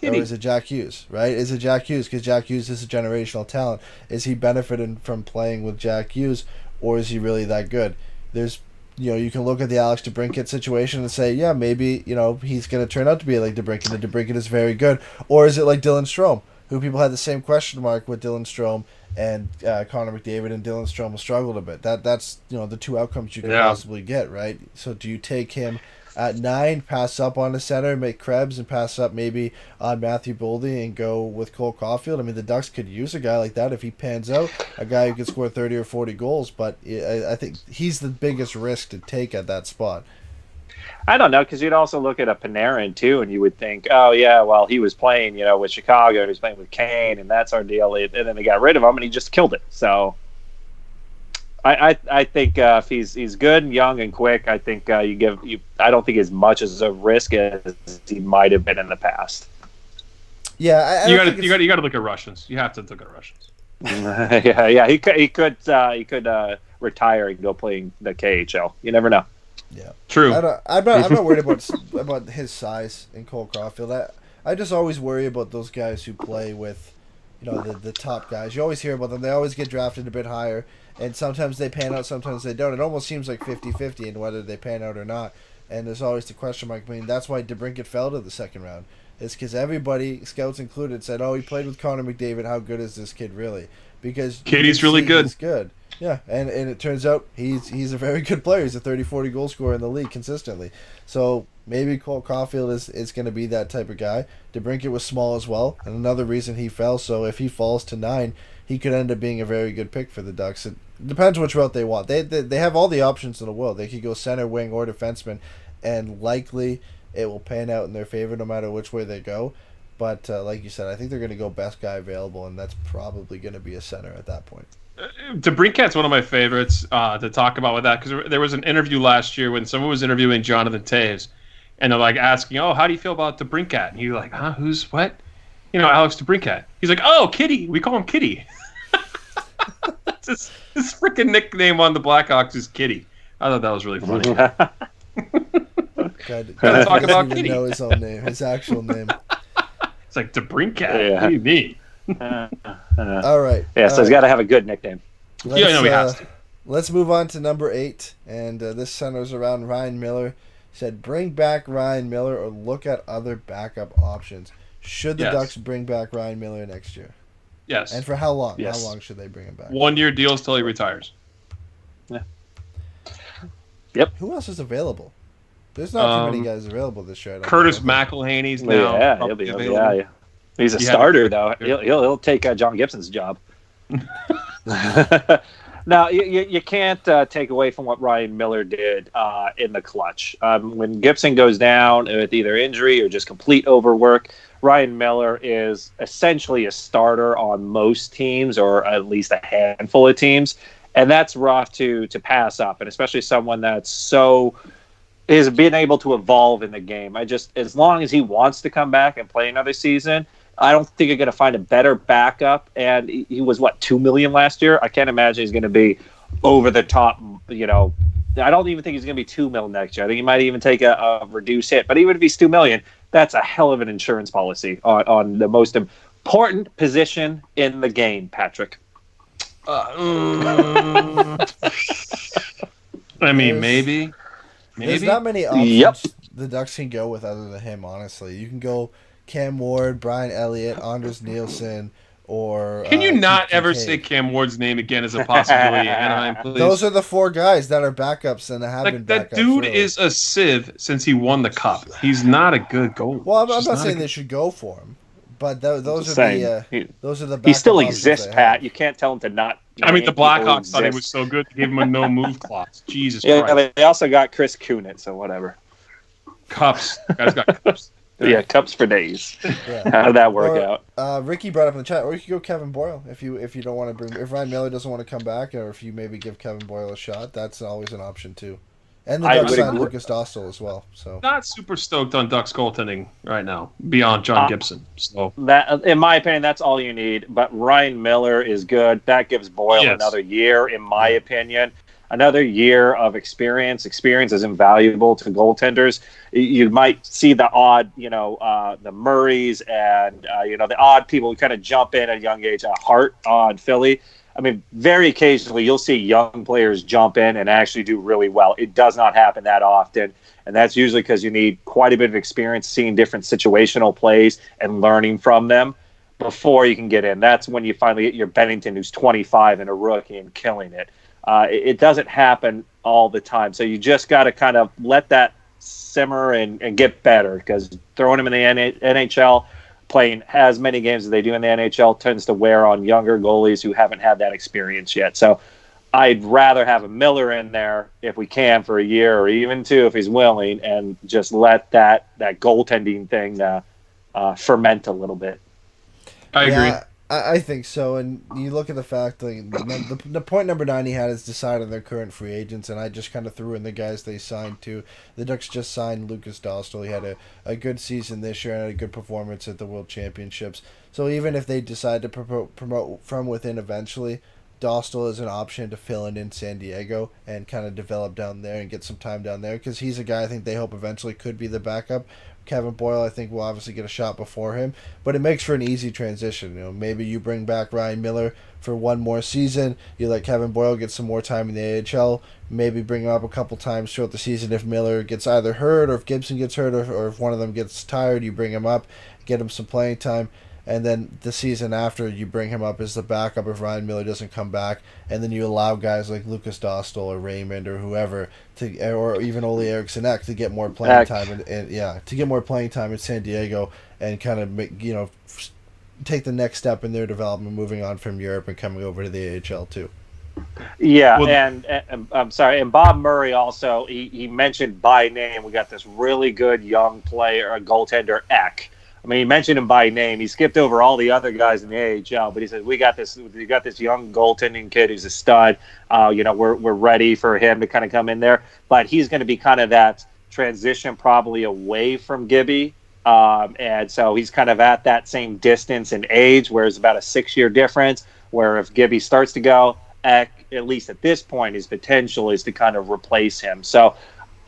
S1: or is it Jack Hughes? Right? Is it Jack Hughes? Because Jack Hughes is a generational talent. Is he benefiting from playing with Jack Hughes, or is he really that good? There's you can look at the Alex DeBrincat situation and say, yeah, maybe, he's going to turn out to be like DeBrincat, and DeBrincat is very good. Or is it like Dylan Strome, who people had the same question mark with Dylan Strome and Connor McDavid, and Dylan Strome struggled a bit. That's the two outcomes you can possibly get, right? So do you take him at 9, pass up on the center, make Krebs, and pass up maybe on Matthew Boldy and go with Cole Caulfield? I mean, the Ducks could use a guy like that if he pans out, a guy who could score 30 or 40 goals, but I think he's the biggest risk to take at that spot.
S5: I don't know, because you'd also look at a Panarin, too, and you would think, oh, yeah, well, he was playing, with Chicago, he was playing with Kane, and that's our deal, and then they got rid of him, and he just killed it. So I think if he's good and young and quick, I think I don't think as much as a risk as he might have been in the past.
S1: Yeah,
S4: you got to look at Russians. You have to look at Russians.
S5: yeah. He could retire and go play the KHL. You never know.
S1: Yeah,
S4: true.
S1: I'm not worried about his size in Cole Caulfield. I just always worry about those guys who play with, the top guys. You always hear about them. They always get drafted a bit higher. And sometimes they pan out, sometimes they don't. It almost seems like 50-50 in whether they pan out or not. And there's always the question mark. I mean, that's why DeBrincat fell to the second round. It's because everybody, scouts included, said, oh, he played with Connor McDavid. How good is this kid really? Because
S4: Katie's really good.
S1: He's good. Yeah, and it turns out he's a very good player. He's a 30-40 goal scorer in the league consistently. So maybe Cole Caulfield is going to be that type of guy. DeBrincat was small as well, and another reason he fell. So if he falls to 9, he could end up being a very good pick for the Ducks. It depends which route they want. They have all the options in the world. They could go center, wing, or defenseman, and likely it will pan out in their favor no matter which way they go. But like you said, I think they're going to go best guy available, and that's probably going to be a center at that point.
S4: DeBrincat's one of my favorites to talk about with that, because there was an interview last year when someone was interviewing Jonathan Toews, and they're like asking, "Oh, how do you feel about DeBrincat?" And you're like, "Huh? Who's what?" Alex DeBrincat. He's like, "Oh, Kitty. We call him Kitty." His freaking nickname on the Blackhawks is Kitty. I thought that was really funny.
S1: Gotta
S4: talk about Kitty.
S1: Know his own name, his actual name.
S4: It's like DeBrincat. Yeah. What do you mean?
S1: All right.
S5: Yeah, so he's got to have a good nickname.
S4: He has to.
S1: Let's move on to number 8, and this centers around Ryan Miller. He said, bring back Ryan Miller or look at other backup options. Should the Ducks bring back Ryan Miller next year?
S4: Yes.
S1: And for how long?
S5: Yes.
S1: How long should they bring him back?
S4: 1-year deals till he retires.
S5: Yeah. Yep.
S1: Who else is available? There's not too many guys available this year.
S4: Curtis McElhaney's now.
S5: Yeah, he'll be available. Yeah. He's a starter, though. He'll take John Gibson's job. Now, you can't take away from what Ryan Miller did in the clutch. When Gibson goes down with either injury or just complete overwork, Ryan Miller is essentially a starter on most teams, or at least a handful of teams, and that's rough to pass up, and especially someone that's is being able to evolve in the game. As long as he wants to come back and play another season, I don't think you're going to find a better backup. And he was, $2 million last year? I can't imagine he's going to be over the top, I don't even think he's going to be $2 million next year. I think he might even take a reduced hit. But even if he's $2 million, that's a hell of an insurance policy on the most important position in the game, Patrick.
S4: I mean, maybe.
S1: There's not many options the Ducks can go with other than him, honestly. You can go Cam Ward, Brian Elliott, Anders Nielsen, or
S4: Can you not ever
S1: Kincaid.
S4: say Cam Ward's name again as a possibility, Anaheim, please?
S1: Those are the 4 guys that are backups and have been
S4: like,
S1: backups.
S4: that dude
S1: really.
S4: is a sieve since he won the cup. He's not a good goalie.
S1: Well, I'm
S4: He's
S1: not
S4: just
S1: saying
S4: a
S1: they should go for him, but those are
S5: saying,
S1: those are the.
S5: he still
S1: backup options
S5: exists,
S1: they
S5: Pat.
S1: have.
S5: You can't tell him to not.
S4: I mean, the
S5: people who
S4: Blackhawks thought he was
S5: exist.
S4: so good, they gave him a no-move clause. Jesus
S5: Yeah,
S4: Christ.
S5: they also got Chris Kunitz, so whatever.
S4: Cups. Guys got cups.
S5: Yeah, cups for days.
S1: Yeah.
S5: How did that work
S1: Or,
S5: out?
S1: Ricky brought up in the chat, or you could go Kevin Boyle if you don't want to bring. If Ryan Miller doesn't want to come back, or if you maybe give Kevin Boyle a shot, that's always an option too. And the
S5: I
S1: Ducks
S5: would
S1: signed
S5: agree.
S1: Lucas Dostal as well. So
S4: Not super stoked on Ducks goaltending right now, beyond John Gibson. So
S5: That, in my opinion, that's all you need. But Ryan Miller is good. That gives Boyle
S4: Yes.
S5: another year, in my opinion. Another year of experience. Experience is invaluable to goaltenders. You might see the odd, the Murrays and, the odd people who kind of jump in at a young age. Hart on Philly. I mean, very occasionally you'll see young players jump in and actually do really well. It does not happen that often. And that's usually because you need quite a bit of experience seeing different situational plays and learning from them before you can get in. That's when you finally get your Bennington, who's 25 and a rookie and killing it. It doesn't happen all the time. So you just got to kind of let that simmer and get better, because throwing him in the NHL, playing as many games as they do in the NHL, tends to wear on younger goalies who haven't had that experience yet. So I'd rather have a Miller in there if we can for a year or even 2 if he's willing, and just let that goaltending thing ferment a little bit.
S4: I agree.
S1: yeah, I think so. And you look at the fact that the point number 9 he had is decide on their current free agents, and I just kind of threw in the guys they signed too. The Ducks just signed Lucas Dostal. He had a good season this year and had a good performance at the World Championships. So even if they decide to promote from within eventually, Dostal is an option to fill in San Diego and kind of develop down there and get some time down there, because he's a guy I think they hope eventually could be the backup. Kevin Boyle, I think, will obviously get a shot before him, but it makes for an easy transition. Maybe you bring back Ryan Miller for one more season. You let Kevin Boyle get some more time in the AHL. Maybe bring him up a couple times throughout the season if Miller gets either hurt or if Gibson gets hurt or if one of them gets tired. You bring him up, get him some playing time. And then the season after, you bring him up as the backup if Ryan Miller doesn't come back, and then you allow guys like Lucas Dostal or Raymond or whoever or even Ole Eriksson Ek to get more playing time to get more playing time in San Diego and kind of take the next step in their development, moving on from Europe and coming over to the AHL too.
S5: Yeah,
S4: Well,
S5: and I'm sorry, and Bob Murray also, he mentioned by name, we got this really good young player, a goaltender, Ek. I mean, he mentioned him by name. He skipped over all the other guys in the AHL, but he said, we got this young goaltending kid who's a stud. We're ready for him to kind of come in there. But he's going to be kind of that transition probably away from Gibby. And so he's kind of at that same distance in age, where it's about a 6-year difference, where if Gibby starts to go, Ek, at least at this point, his potential is to kind of replace him. So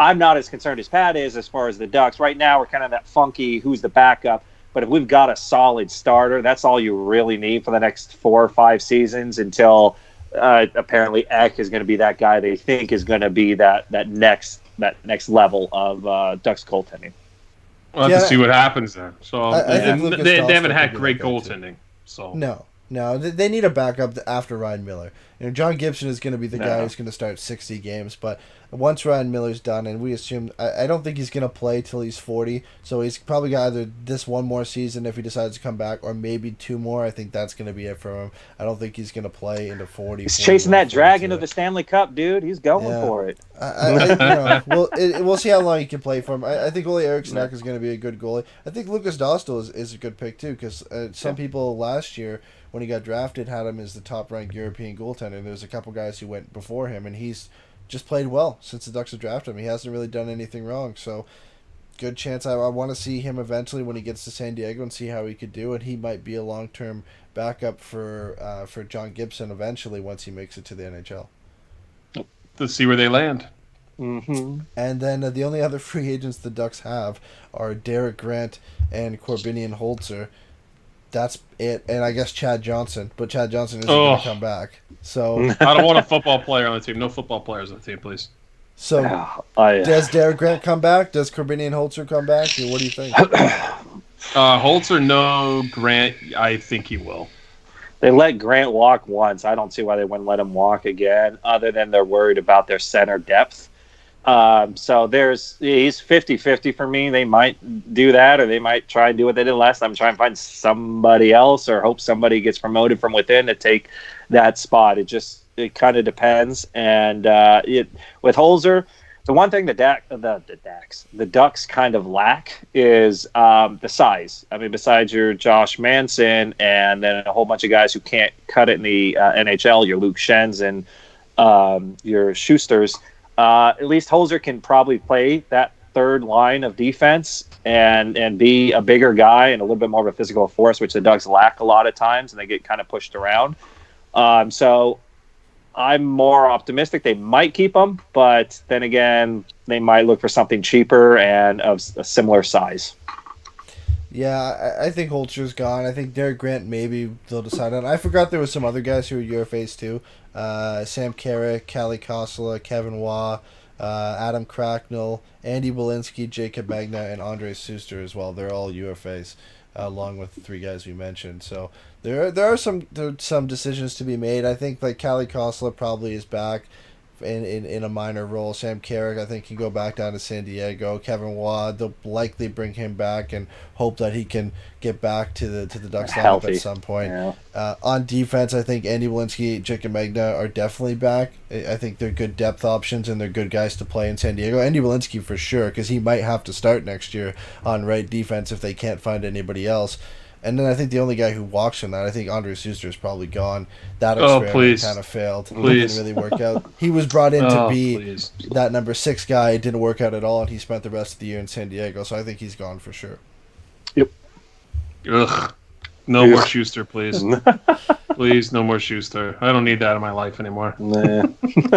S5: I'm not as concerned as Pat is as far as the Ducks. Right now, we're kind of that funky who's the backup. But if we've got a solid starter, that's all you really need for the next 4 or 5 seasons until apparently Ek is going to be that guy they think is going to be that next level of Ducks goaltending.
S4: We'll have to see what happens there. So
S1: I think Lucas
S4: they
S1: Dostal
S4: haven't had
S1: could be
S4: great
S1: that guy, too.
S4: goaltending. So
S1: No, they need a backup after Ryan Miller. John Gibson is going to be the guy who's going to start 60 games, but once Ryan Miller's done, and we assume, I don't think he's going to play till he's 40, so he's probably got either this one more season if he decides to come back, or maybe 2 more. I think that's going to be it for him. I don't think he's going to play into 40.
S5: He's chasing that dragon to the Stanley Cup, dude. He's going for it.
S1: We'll see how long he can play for him. I think Ole Eriksson Ek is going to be a good goalie. I think Lucas Dostal is a good pick too, because some people last year when he got drafted had him as the top-ranked European goaltender. There's a couple guys who went before him, and he's just played well since the Ducks have drafted him. He hasn't really done anything wrong, so good chance. I want to see him eventually when he gets to San Diego and see how he could do, and he might be a long-term backup for John Gibson eventually once he makes it to the NHL.
S4: Let's see where they land.
S5: Mm-hmm.
S1: And then the only other free agents the Ducks have are Derek Grant and Corbinian Holzer. That's it, and I guess Chad Johnson, but Chad Johnson isn't going to come back. So
S4: I don't want a football player on the team. No football players on the team, please.
S1: So does Derek Grant come back? Does Corbinian Holzer come back? What do you think?
S4: Holtz or no, Grant, I think he will.
S5: They let Grant walk once. I don't see why they wouldn't let him walk again, other than they're worried about their center depth. So he's 50-50 for me. They might do that, or they might try and do what they did last time, try and find somebody else, or hope somebody gets promoted from within to take that spot. It kind of depends. And with Holzer, the one thing the Ducks kind of lack is the size. I mean, besides your Josh Manson and then a whole bunch of guys who can't cut it in the NHL, your Luke Schens and your Schusters, at least Holzer can probably play that third line of defense and be a bigger guy and a little bit more of a physical force, which the Ducks lack a lot of times, and they get kind of pushed around. So I'm more optimistic they might keep him, but then again, they might look for something cheaper and of a similar size.
S1: Yeah, I think Holzer's gone. I think Derek Grant maybe they'll decide on. I forgot there was some other guys who were UFAs too. Sam Carrick, Kalle Kossela, Kevin Waugh, Adam Cracknell, Andy Belinsky, Jacob Magna, and Andre Suster as well. They're all UFAs, along with the three guys we mentioned. So there are some decisions to be made. I think like Kalle Kossela probably is back in a minor role. Sam Carrick, I think, can go back down to San Diego. Kevin Waugh, they'll likely bring him back and hope that he can get back to the Ducks lineup at some point. Yeah. On defense, I think Andy Walensky, Jacob Magna are definitely back. I think they're good depth options and they're good guys to play in San Diego. Andy Walensky for sure, because he might have to start next year on right defense if they can't find anybody else. And then I think the only guy who walks from that, I think Andre Suster is probably gone. That experiment kind of failed. It didn't really work out. He was brought in to be that number 6 guy. It didn't work out at all, and he spent the rest of the year in San Diego. So I think he's gone for sure.
S5: Yep.
S4: Ugh. No more Schuster, please. Please, no more Schuster. I don't need that in my life anymore.
S5: Nah.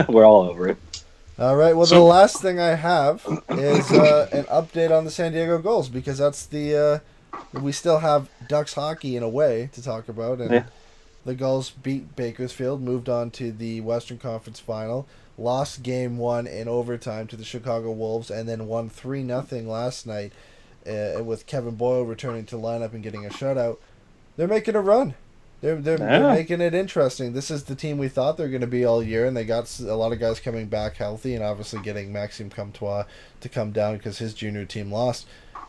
S5: We're all over it.
S1: All right. Well, the last thing I have is an update on the San Diego Gulls, because that's the... we still have Ducks hockey in a way to talk about, and the Gulls beat Bakersfield, moved on to the Western Conference Final, lost Game 1 in overtime to the Chicago Wolves, and then won 3-0 last night with Kevin Boyle returning to lineup and getting a shutout. They're making a run. They're making it interesting. This is the team we thought they were going to be all year, and they got a lot of guys coming back healthy, and obviously getting Maxime Comtois to come down because his junior team lost.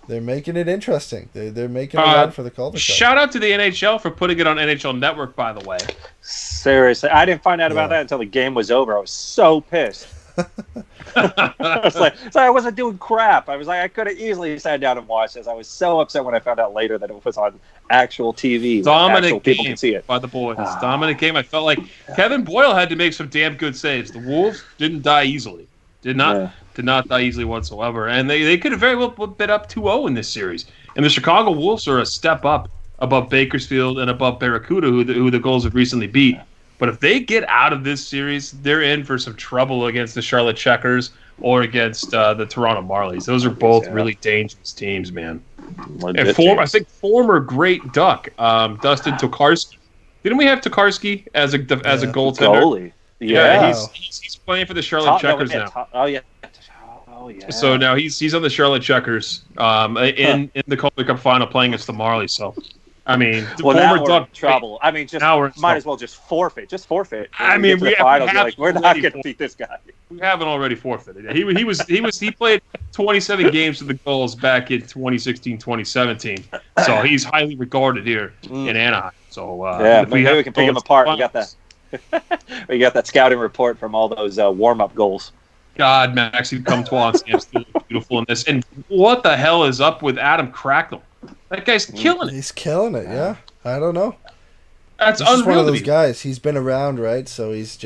S1: They're making it interesting. They're making a run for the Calder Cup.
S4: Shout out to the NHL for putting it on NHL Network, by the way.
S5: Seriously, I didn't find out about that until the game was over. I was so pissed. I was like, I wasn't doing crap. I was like, I could have easily sat down and watched this. I was so upset when I found out later that it was on actual TV.
S4: Dominant
S5: people
S4: game
S5: can see it
S4: by the boys. Dominant game. I felt like Kevin Boyle had to make some damn good saves. The Wolves didn't die easily. Did not die easily whatsoever. And they could have very well been up 2-0 in this series. And the Chicago Wolves are a step up above Bakersfield and above Barracuda, who the Gulls have recently beat. But if they get out of this series, they're in for some trouble against the Charlotte Checkers or against the Toronto Marlies. Those are both really dangerous teams, man. And I think former great Duck, Dustin Tokarski. Didn't we have Tokarski as a goaltender?
S5: Goalie.
S4: Yeah, he's playing for the Charlotte Checkers now.
S5: Oh yeah.
S4: So now he's on the Charlotte Checkers in the Calder Cup final playing against the Marlies. So, I mean,
S5: now we're in trouble. I mean, might as well just forfeit. Just forfeit.
S4: I mean, we're not
S5: going to beat this guy.
S4: We haven't already forfeited. He played 27 games for the Gulls back in 2016, 2017. So he's highly regarded here in Anaheim. So
S5: maybe we can pick him apart. We got that. We got that scouting report from all those warm-up goals.
S4: God, Maxime Comtois is beautiful in this. And what the hell is up with Adam Cracknell? That guy's killing it.
S1: He's killing it, yeah. I don't know.
S4: That's unreal.
S1: He's one of those guys. He's been around, right? So he's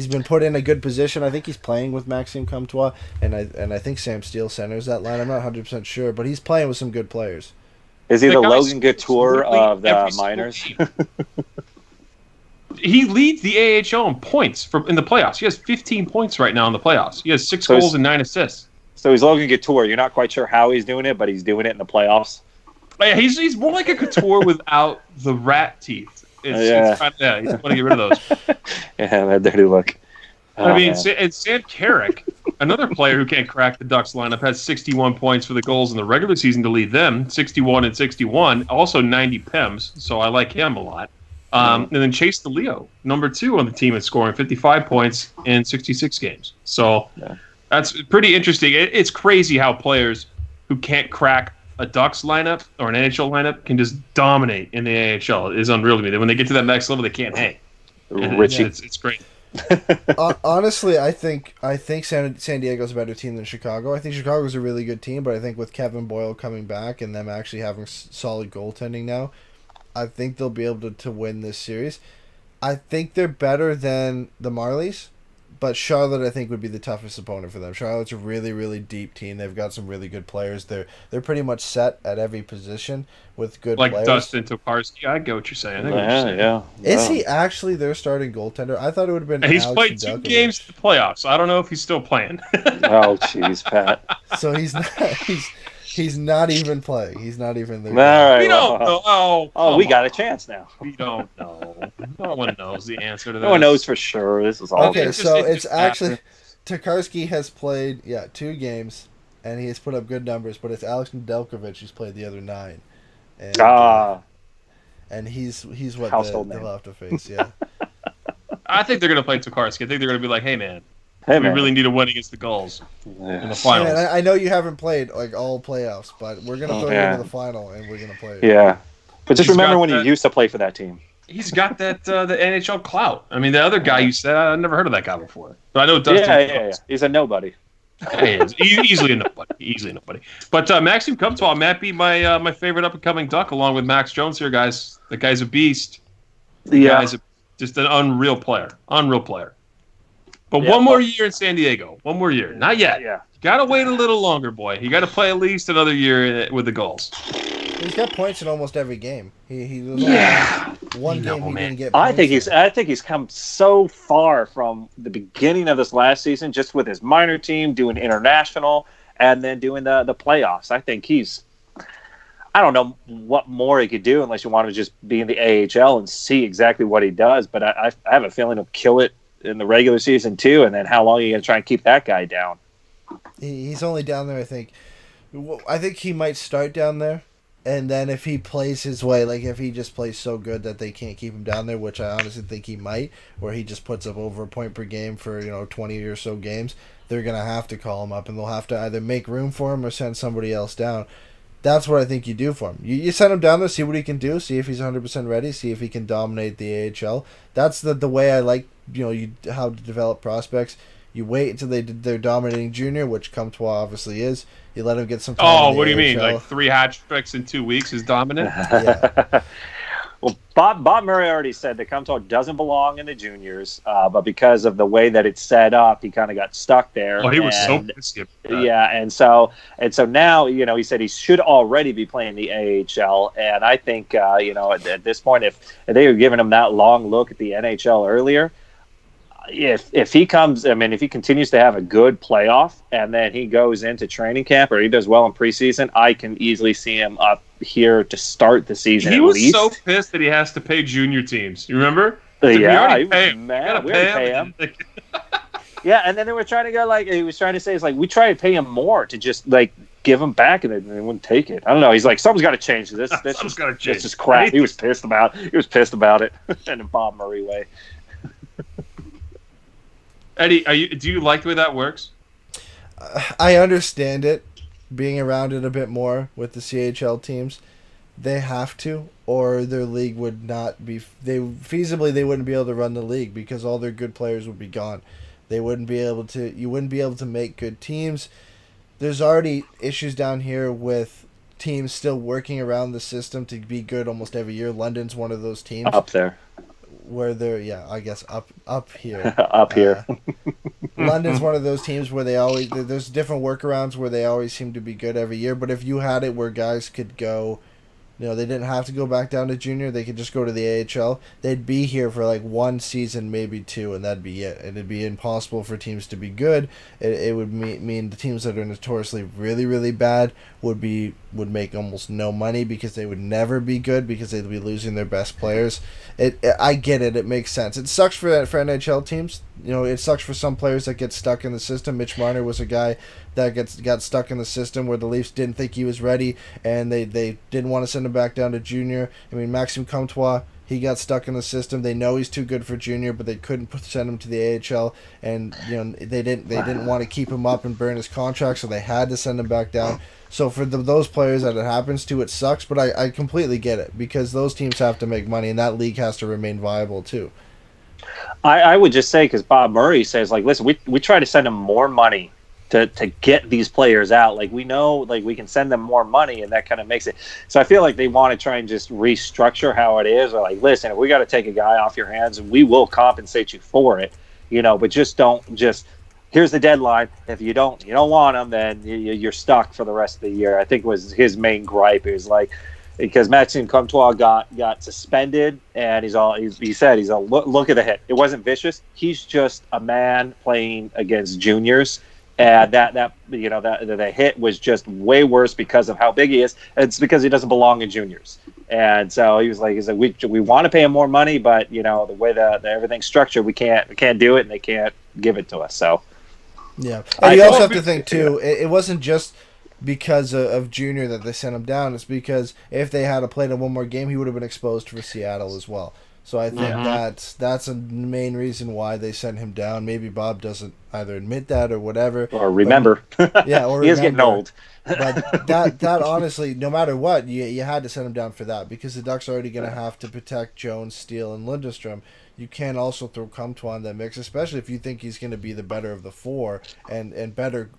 S1: been put in a good position. I think he's playing with Maxime Comtois, and I think Sam Steele centers that line. I'm not 100% sure, but he's playing with some good players.
S5: Is he the Logan Couture of the minors?
S4: He leads the AHL in points in the playoffs. He has 15 points right now in the playoffs. He has 6 goals and 9 assists.
S5: So he's Logan Couture. You're not quite sure how he's doing it, but he's doing it in the playoffs.
S4: Yeah, he's more like a Couture without the rat teeth. He's want to get rid of those.
S5: Yeah, that dirty look.
S4: And Sam Carrick, another player who can't crack the Ducks lineup, has 61 points for the Gulls in the regular season to lead them, 61 and 61, also 90 PEMs, so I like him a lot. And then Chase DeLeo, number 2 on the team, is scoring 55 points in 66 games. So that's pretty interesting. It's crazy how players who can't crack a Ducks lineup or an NHL lineup can just dominate in the AHL. It is unreal to me. When they get to that next level, they can't hang.
S5: Richie.
S4: It's great.
S1: Honestly, I think San Diego's a better team than Chicago. I think Chicago's a really good team, but I think with Kevin Boyle coming back and them actually having solid goaltending now, I think they'll be able to win this series. I think they're better than the Marlies, but Charlotte, I think, would be the toughest opponent for them. Charlotte's a really, really deep team. They've got some really good players. They're pretty much set at every position with good players.
S4: Like Dustin Tokarski. I get what you're saying.
S5: Yeah.
S1: Is he actually their starting goaltender? I thought it would have been.
S4: He's
S1: Alex
S4: played 2 games in the playoffs. I don't know if he's still playing.
S5: Oh, jeez, Pat.
S1: So he's not. He's not even playing. He's not even there.
S5: All right.
S4: We don't know.
S5: We got a chance now.
S4: We don't know. No one knows the answer to that.
S5: No one knows for sure. This is all.
S1: Okay,
S5: good.
S1: so it's actually Tokarski has played 2 games, and he has put up good numbers. But it's Alex Nedeljkovic who's played the other 9. And, and he's what they'll have to face. Yeah.
S4: I think they're going to play Tokarski. I think they're going to be like, hey man, we
S5: man.
S4: really need a win against the Gulls in the finals.
S1: Man, I know you haven't played all playoffs, but we're gonna throw you into the final, and we're gonna play.
S5: Yeah, but just remember when you used to play for that team.
S4: He's got that the NHL clout. I mean, the other guy you said, I've never heard of that guy before, but I know Dustin.
S5: Yeah. He's a nobody.
S4: Easily a nobody. But Maxime Comtois might be my favorite up and coming Duck, along with Max Jones here, guys. The guy's a beast. The guy's just an unreal player. But one more year in San Diego. One more year. Not yet.
S5: Yeah.
S4: You got to wait a little longer, boy. You got to play at least another year with the Gulls.
S1: He's got points in almost every game. He was one game he didn't get points
S5: I think he's come so far from the beginning of this last season, just with his minor team, doing international, and then doing the playoffs. I think I don't know what more he could do unless you want to just be in the AHL and see exactly what he does, but I have a feeling he'll kill it in the regular season too, and then how long are you going to try and keep that guy down?
S1: He's only down there, I think. I think he might start down there, and then if he plays his way, like if he just plays so good that they can't keep him down there, which I honestly think he might, where he just puts up over a point per game for 20 or so games, they're going to have to call him up, and they'll have to either make room for him or send somebody else down. That's what I think you do for him. You send him down there, see what he can do, see if he's 100% ready, see if he can dominate the AHL. That's the way I like how to develop prospects. You wait until they're dominating junior, which Comtois obviously is. You let him get some time.
S4: Oh, what do you mean? Like 3 hat tricks in 2 weeks is dominant?
S1: Yeah.
S5: Well, Bob Murray already said that Comtois doesn't belong in the juniors, but because of the way that it's set up, he kind of got stuck there.
S4: Oh, he was so pissed.
S5: Yeah, and so now he said he should already be playing the AHL, and I think at this point, if they were giving him that long look at the NHL earlier, if he continues to have a good playoff and then he goes into training camp or he does well in preseason, I can easily see him up here to start the season.
S4: He was so pissed that he has to pay junior teams. You remember?
S5: He was mad. We pay him. Yeah, and then they were trying to go he was trying to say we tried to pay him more to just give him back, and they wouldn't take it. I don't know. He's like, something's got to change. This is crap. He was pissed about it in a Bob Murray way.
S4: Eddie, do you like the way that works?
S1: I understand it, being around it a bit more with the CHL teams. They have to, or their league would not be. They wouldn't be able to run the league because all their good players would be gone. They wouldn't be able to. You wouldn't be able to make good teams. There's already issues down here with teams still working around the system to be good almost every year. London's one of those teams
S5: up there.
S1: Where they're I guess up here.
S5: Up here.
S1: London's one of those teams where there's different workarounds where they always seem to be good every year. But if you had it where guys could go, they didn't have to go back down to junior. They could just go to the AHL. They'd be here for 1 season, maybe 2, and that'd be it. And it'd be impossible for teams to be good. It would mean the teams that are notoriously really, really bad would make almost no money because they would never be good because they'd be losing their best players. I get it. It makes sense. It sucks for NHL teams. It sucks for some players that get stuck in the system. Mitch Marner was a guy that got stuck in the system where the Leafs didn't think he was ready, and they didn't want to send him back down to junior. I mean, Maxime Comtois He got stuck in the system. They know he's too good for junior, but they couldn't send him to the AHL, and they didn't want to keep him up and burn his contract, so they had to send him back down. So for those players that it happens to, it sucks, but I completely get it, because those teams have to make money, and that league has to remain viable too.
S5: I would just say, because Bob Murray says, like, listen, we try to send them more money to get these players out. Like, we know, like, we can send them more money, and that kind of makes it. So I feel like they want to try and just restructure how it is. Or like, listen, if we got to take a guy off your hands, we will compensate you for it, but just don't just. Here's the deadline. If you don't want him, then you're stuck for the rest of the year. I think was his main gripe. It was like, because Maxime Comtois got suspended, and he said look at the hit. It wasn't vicious. He's just a man playing against juniors, and the hit was just way worse because of how big he is. It's because he doesn't belong in juniors. And so he was like, we want to pay him more money, but the way that everything's structured, we can't do it, and they can't give it to us. So.
S1: Yeah, and you also have to think too. It wasn't just because of Junior that they sent him down. It's because if they had played him one more game, he would have been exposed for Seattle as well. So I think that's a main reason why they sent him down. Maybe Bob doesn't either admit that or whatever,
S5: or remember.
S1: Or
S5: he is getting old.
S1: But that honestly, no matter what, you had to send him down for that, because the Ducks are already going to have to protect Jones, Steele, and Lindstrom. You can't also throw Comtois in that mix, especially if you think he's going to be the better of the four and better,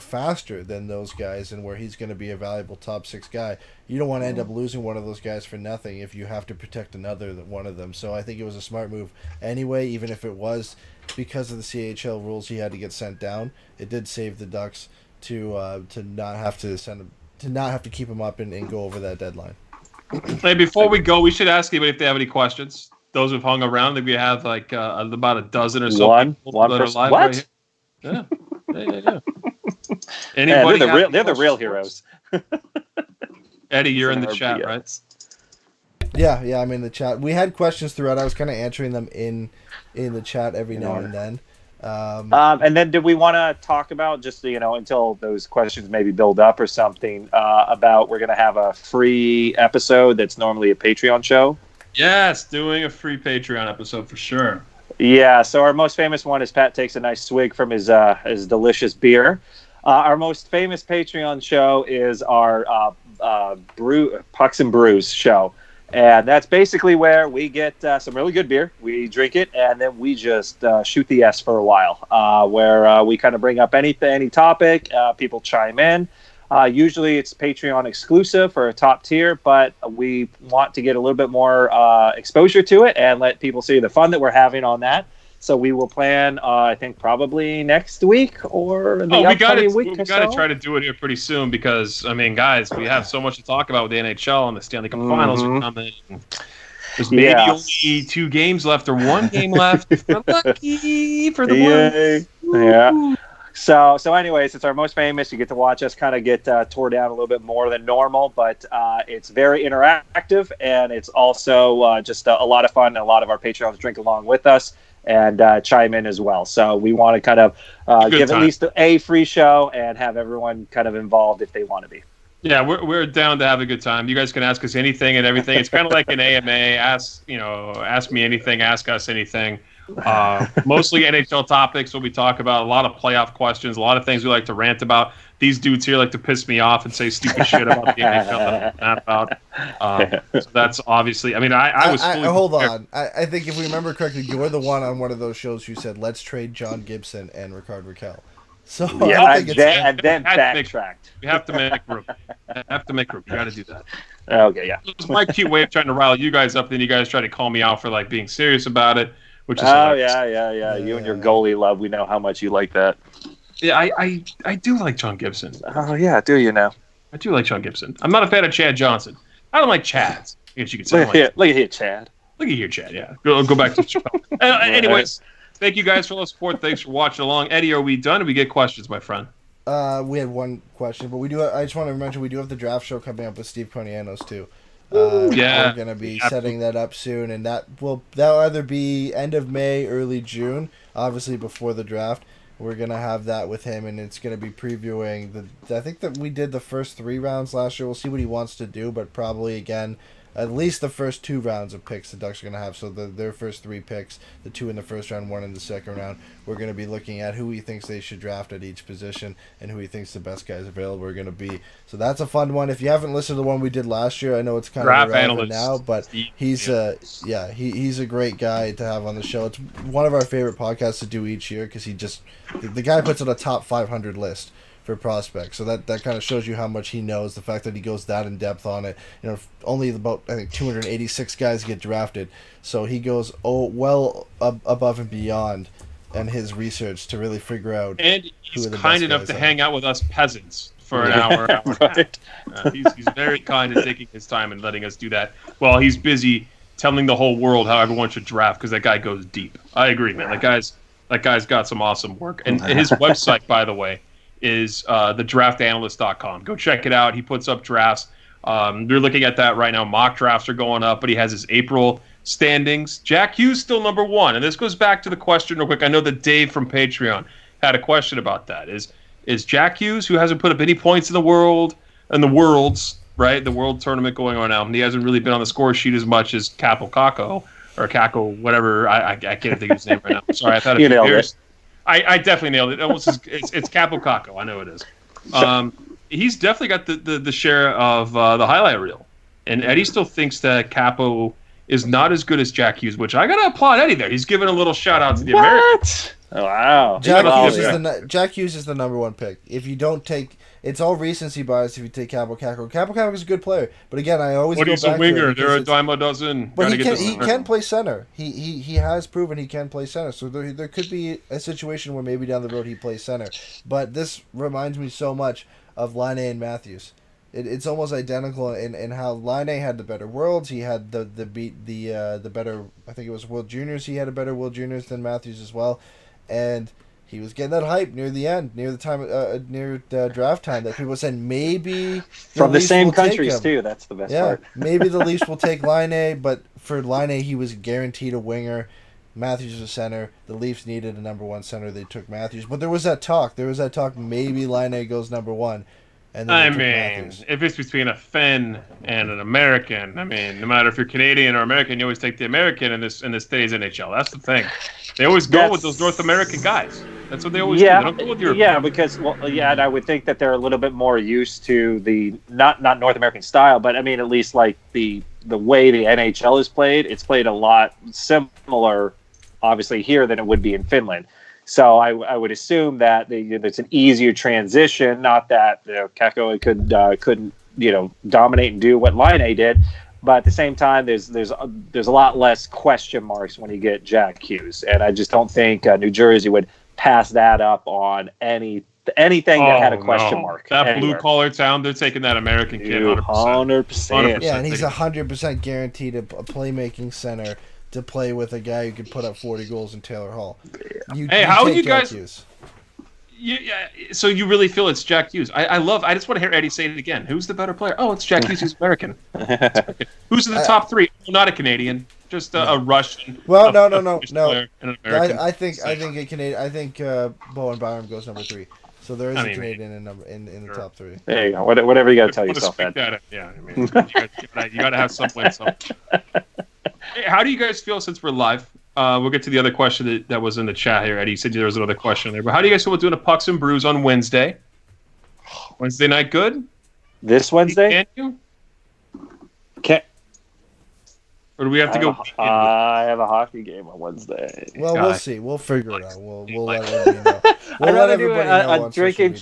S1: faster than those guys, and where he's going to be a valuable top six guy. You don't want to end up losing one of those guys for nothing if you have to protect another one of them. So I think it was a smart move anyway, even if it was because of the CHL rules he had to get sent down. It did save the Ducks to not have to send him, to not have to keep him up and go over that deadline.
S4: Hey, before we go, we should ask anybody if they have any questions. Those who've hung around, that we have like about a dozen or so
S5: one
S4: that are live
S5: what?
S4: right here. Yeah. Anybody?
S5: They're the real heroes.
S4: Eddie, you're in the chat, right?
S1: Yeah, I'm in the chat. We had questions throughout. I was kind of answering them in the chat every now and then.
S5: And then, did we want to talk about, just until those questions maybe build up or something, about we're going to have a free episode that's normally a Patreon show?
S4: Yes, doing a free Patreon episode for sure.
S5: Yeah, so our most famous one is Pat takes a nice swig from his delicious beer. Our most famous Patreon show is our Pucks and Brews show. And that's basically where we get some really good beer. We drink it, and then we just shoot the S for a while, where we kind of bring up any topic. People chime in. Usually it's Patreon exclusive for a top tier, but we want to get a little bit more exposure to it and let people see the fun that we're having on that. So we will plan, I think, probably next week or the upcoming week. We got to
S4: try to do it here pretty soon, because, guys, we have so much to talk about with the NHL and the Stanley Cup Finals are coming. There's maybe only 2 games left or 1 game left. If we're lucky for the one.
S5: Yeah. So anyways, it's our most famous. You get to watch us kind of get tore down a little bit more than normal, but it's very interactive, and it's also just a lot of fun. And a lot of our Patreons drink along with us and chime in as well. So we want to kind of give at least a free show and have everyone kind of involved if they want to be.
S4: Yeah, we're down to have a good time. You guys can ask us anything and everything. It's kind of like an AMA. Ask me anything, ask us anything. Mostly NHL topics will be talk about, a lot of playoff questions, a lot of things we like to rant about. These dudes here like to piss me off and say stupid shit about the NHL that I'm not about. So that's obviously, I was fully
S1: hold on. I think if we remember correctly, you're the one on one of those shows who said, let's trade John Gibson and Ricard Raquel. So
S5: and then backtracked.
S4: We have to make room. We got to do that.
S5: Okay, yeah.
S4: It was my cute way of trying to rile you guys up, then you guys try to call me out for like being serious about it. Which is
S5: yeah. You and your goalie love. We know how much you like that.
S4: Yeah, I do like John Gibson.
S5: Oh yeah, do you now?
S4: I do like John Gibson. I'm not a fan of Chad Johnson. I don't like Chads. I guess you could say.
S5: Look at here, Chad.
S4: Look at here, Chad. Yeah, go back to Chappelle. Anyways, thank you guys for all the support. Thanks for watching along. Eddie, are we done? Or we get questions, my friend?
S1: We had one question, but we do. I just want to mention we do have the draft show coming up with Steve Konianos too. We're going to be setting that up soon, and that'll either be end of May, early June, obviously before the draft. We're going to have that with him, and it's going to be previewing I think that we did the first 3 rounds last year. We'll see what he wants to do, but probably, again, at least the first 2 rounds of picks the Ducks are going to have. So their first 3 picks, the 2 in the first round, 1 in the second round, we're going to be looking at who he thinks they should draft at each position and who he thinks the best guys available are going to be. So that's a fun one. If you haven't listened to the one we did last year, I know it's kind
S4: Draft
S1: of irrelevant
S4: analyst.
S1: now, but he's a great guy to have on the show. It's one of our favorite podcasts to do each year because the guy puts on a top 500 list for prospects. So that kind of shows you how much he knows. The fact that he goes that in depth on it. Only about, I think, 286 guys get drafted. So he goes above and beyond in his research to really figure out.
S4: And he's kind enough to hang out with us peasants for an hour.
S5: Right.
S4: He's very kind in taking his time and letting us do that while he's busy telling the whole world how everyone should draft, because that guy goes deep. I agree, man. That guy's got some awesome work. And his website, by the way, is thedraftanalyst.com. Go check it out. He puts up drafts. We're looking at that right now. Mock drafts are going up, but he has his April standings. Jack Hughes still number 1. And this goes back to the question real quick. I know that Dave from Patreon had a question about that. Is Jack Hughes, who hasn't put up any points in the world, and the Worlds, right? The World Tournament going on now. And he hasn't really been on the score sheet as much as Capo Caco, or Caco, whatever. I can't think of his name right now. I'm sorry. I thought
S5: You nailed it.
S4: I definitely nailed it. It's Capo Caco. I know it is. He's definitely got the share of the highlight reel. And Eddie still thinks that Capo is not as good as Jack Hughes, which I got to applaud Eddie there. He's giving a little shout out to the Americans.
S5: Oh, wow.
S1: Jack Hughes is the number 1 pick. If you don't take, it's all recency bias if you take Capo Caco. Capo Caco is a good player, but again, I always go back to it.
S4: He's a winger. They're a dime a dozen.
S1: But he can play center. He has proven he can play center. So there could be a situation where maybe down the road he plays center. But this reminds me so much of Laine and Matthews. It's almost identical in how Laine had the better Worlds. He had the better, I think it was World Juniors. He had a better World Juniors than Matthews as well. And he was getting that hype near the end, near the draft time, that people said maybe
S5: from the same countries too. That's the best part.
S1: Maybe the Leafs will take Laine, but for Laine he was guaranteed a winger. Matthews was a center. The Leafs needed a number 1 center. They took Matthews, but there was that talk. Maybe Laine goes number 1. And then Matthews.
S4: If it's between a Finn and an American, no matter if you're Canadian or American, you always take the American in this today's NHL. That's the thing. They always go with those North American guys. That's what they always do. They don't go with European.
S5: Yeah, because and I would think that they're a little bit more used to the not North American style, but at least like the way the NHL is played. It's played a lot similar, obviously, here than it would be in Finland. So I would assume that it's an easier transition. Not that Caco couldn't dominate and do what Laine did, but at the same time, there's a lot less question marks when you get Jack Hughes, and I just don't think New Jersey would pass that up on anything that had a question mark.
S4: That blue collar town, they're taking that American kid
S5: 100%.
S1: Yeah, and he's 100% guaranteed a playmaking center to play with a guy who could put up 40 goals in Taylor Hall.
S4: How would you guys? So you really feel it's Jack Hughes? I just want to hear Eddie say it again. Who's the better player? Oh, it's Jack Hughes. He's American. Who's in the top 3? Not a Canadian, just a Russian.
S1: Well, no. I think a Canadian. I think Bowen Byram goes number 3. So there is a Canadian in the top 3.
S5: There you go. Whatever you got to tell yourself, Ed.
S4: Yeah, you got to have some win. Hey, how do you guys feel since we're live? We'll get to the other question that was in the chat here. Eddie said there was another question there. But how do you guys feel about doing a Pucks and Brews on Wednesday? Wednesday night good?
S5: This Wednesday?
S4: Can you?
S5: Can't.
S4: Or do we have to go?
S5: I have a hockey game on Wednesday.
S1: Well, we'll see. We'll figure it out. We'll let everybody know. We'll let everybody know.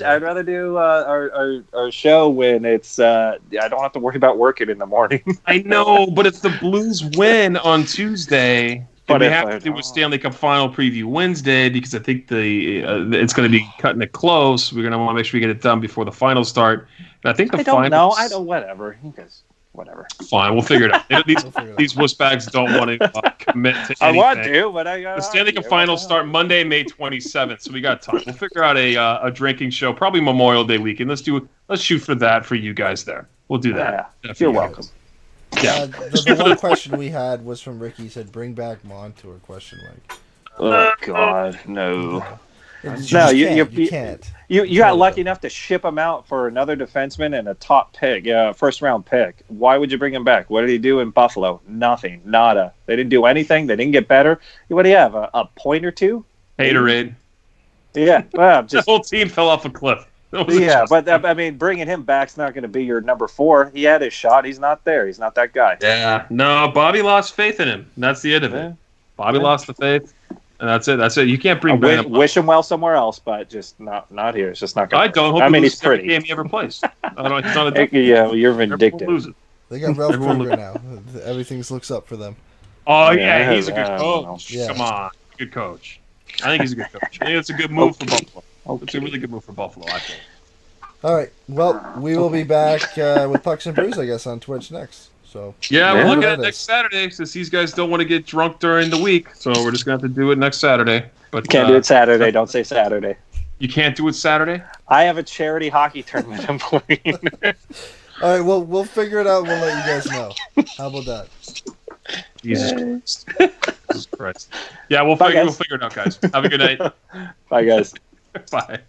S5: I'd rather do our show when it's. I don't have to worry about working in the morning.
S4: I know, but if the Blues win on Tuesday, and we have to do a Stanley Cup final preview Wednesday, because I think it's going to be cutting it close. We're going to want to make sure we get it done before the finals start. And I think the finals.
S5: I don't. Whatever. Whatever.
S4: Fine, we'll figure it out. These wussbags don't want to commit to anything.
S5: I want to, but
S4: the Stanley Cup finals start Monday, May 27th, so we got time. We'll figure out a drinking show, probably Memorial Day weekend. Let's shoot for that for you guys there. We'll do that.
S5: Yeah, you're welcome.
S1: Yeah. The one question we had was from Ricky. He said, "Bring back Montour?" ?
S5: Oh God, no. No,
S1: you can't.
S5: You got lucky enough to ship him out for another defenseman and a top pick, first round pick. Why would you bring him back? What did he do in Buffalo? Nothing, nada. They didn't do anything. They didn't get better. What do you have? A point or two?
S4: Haterade.
S5: Yeah, well,
S4: The whole team fell off a cliff.
S5: Yeah, but I mean, bringing him back's not going to be your number 4. He had his shot. He's not there. He's not that guy.
S4: Yeah, no, Bobby lost faith in him. That's the end of it. Bobby lost the faith, and that's it. That's it. You can't bring Brandon.
S5: Wish him well somewhere else, but just not here. It's just not going.
S4: I don't. Hope he's pretty. Every game he ever plays. I don't. It's not a
S5: yeah, you're vindictive.
S1: They got Ralph Kruger now. Everything looks up for them.
S4: Oh yeah, he's a good coach. Yeah. Come on, good coach. I think he's a good coach. I think it's a good move for Buffalo. It's a really good move for Buffalo, I think.
S1: All right. Well, we will be back with Pucks and Brews, I guess, on Twitch next. So
S4: we're looking at next Saturday since these guys don't want to get drunk during the week. So we're just gonna have to do it next Saturday. But
S5: can't do it Saturday. Don't say Saturday.
S4: You can't do it Saturday?
S5: I have a charity hockey tournament I'm playing.
S1: All right. Well, we'll figure it out. We'll let you guys know. How about that?
S4: Jesus Christ. Jesus Christ. Yeah, we'll figure it out, guys. Have a good night.
S5: Bye, guys.
S4: Bye.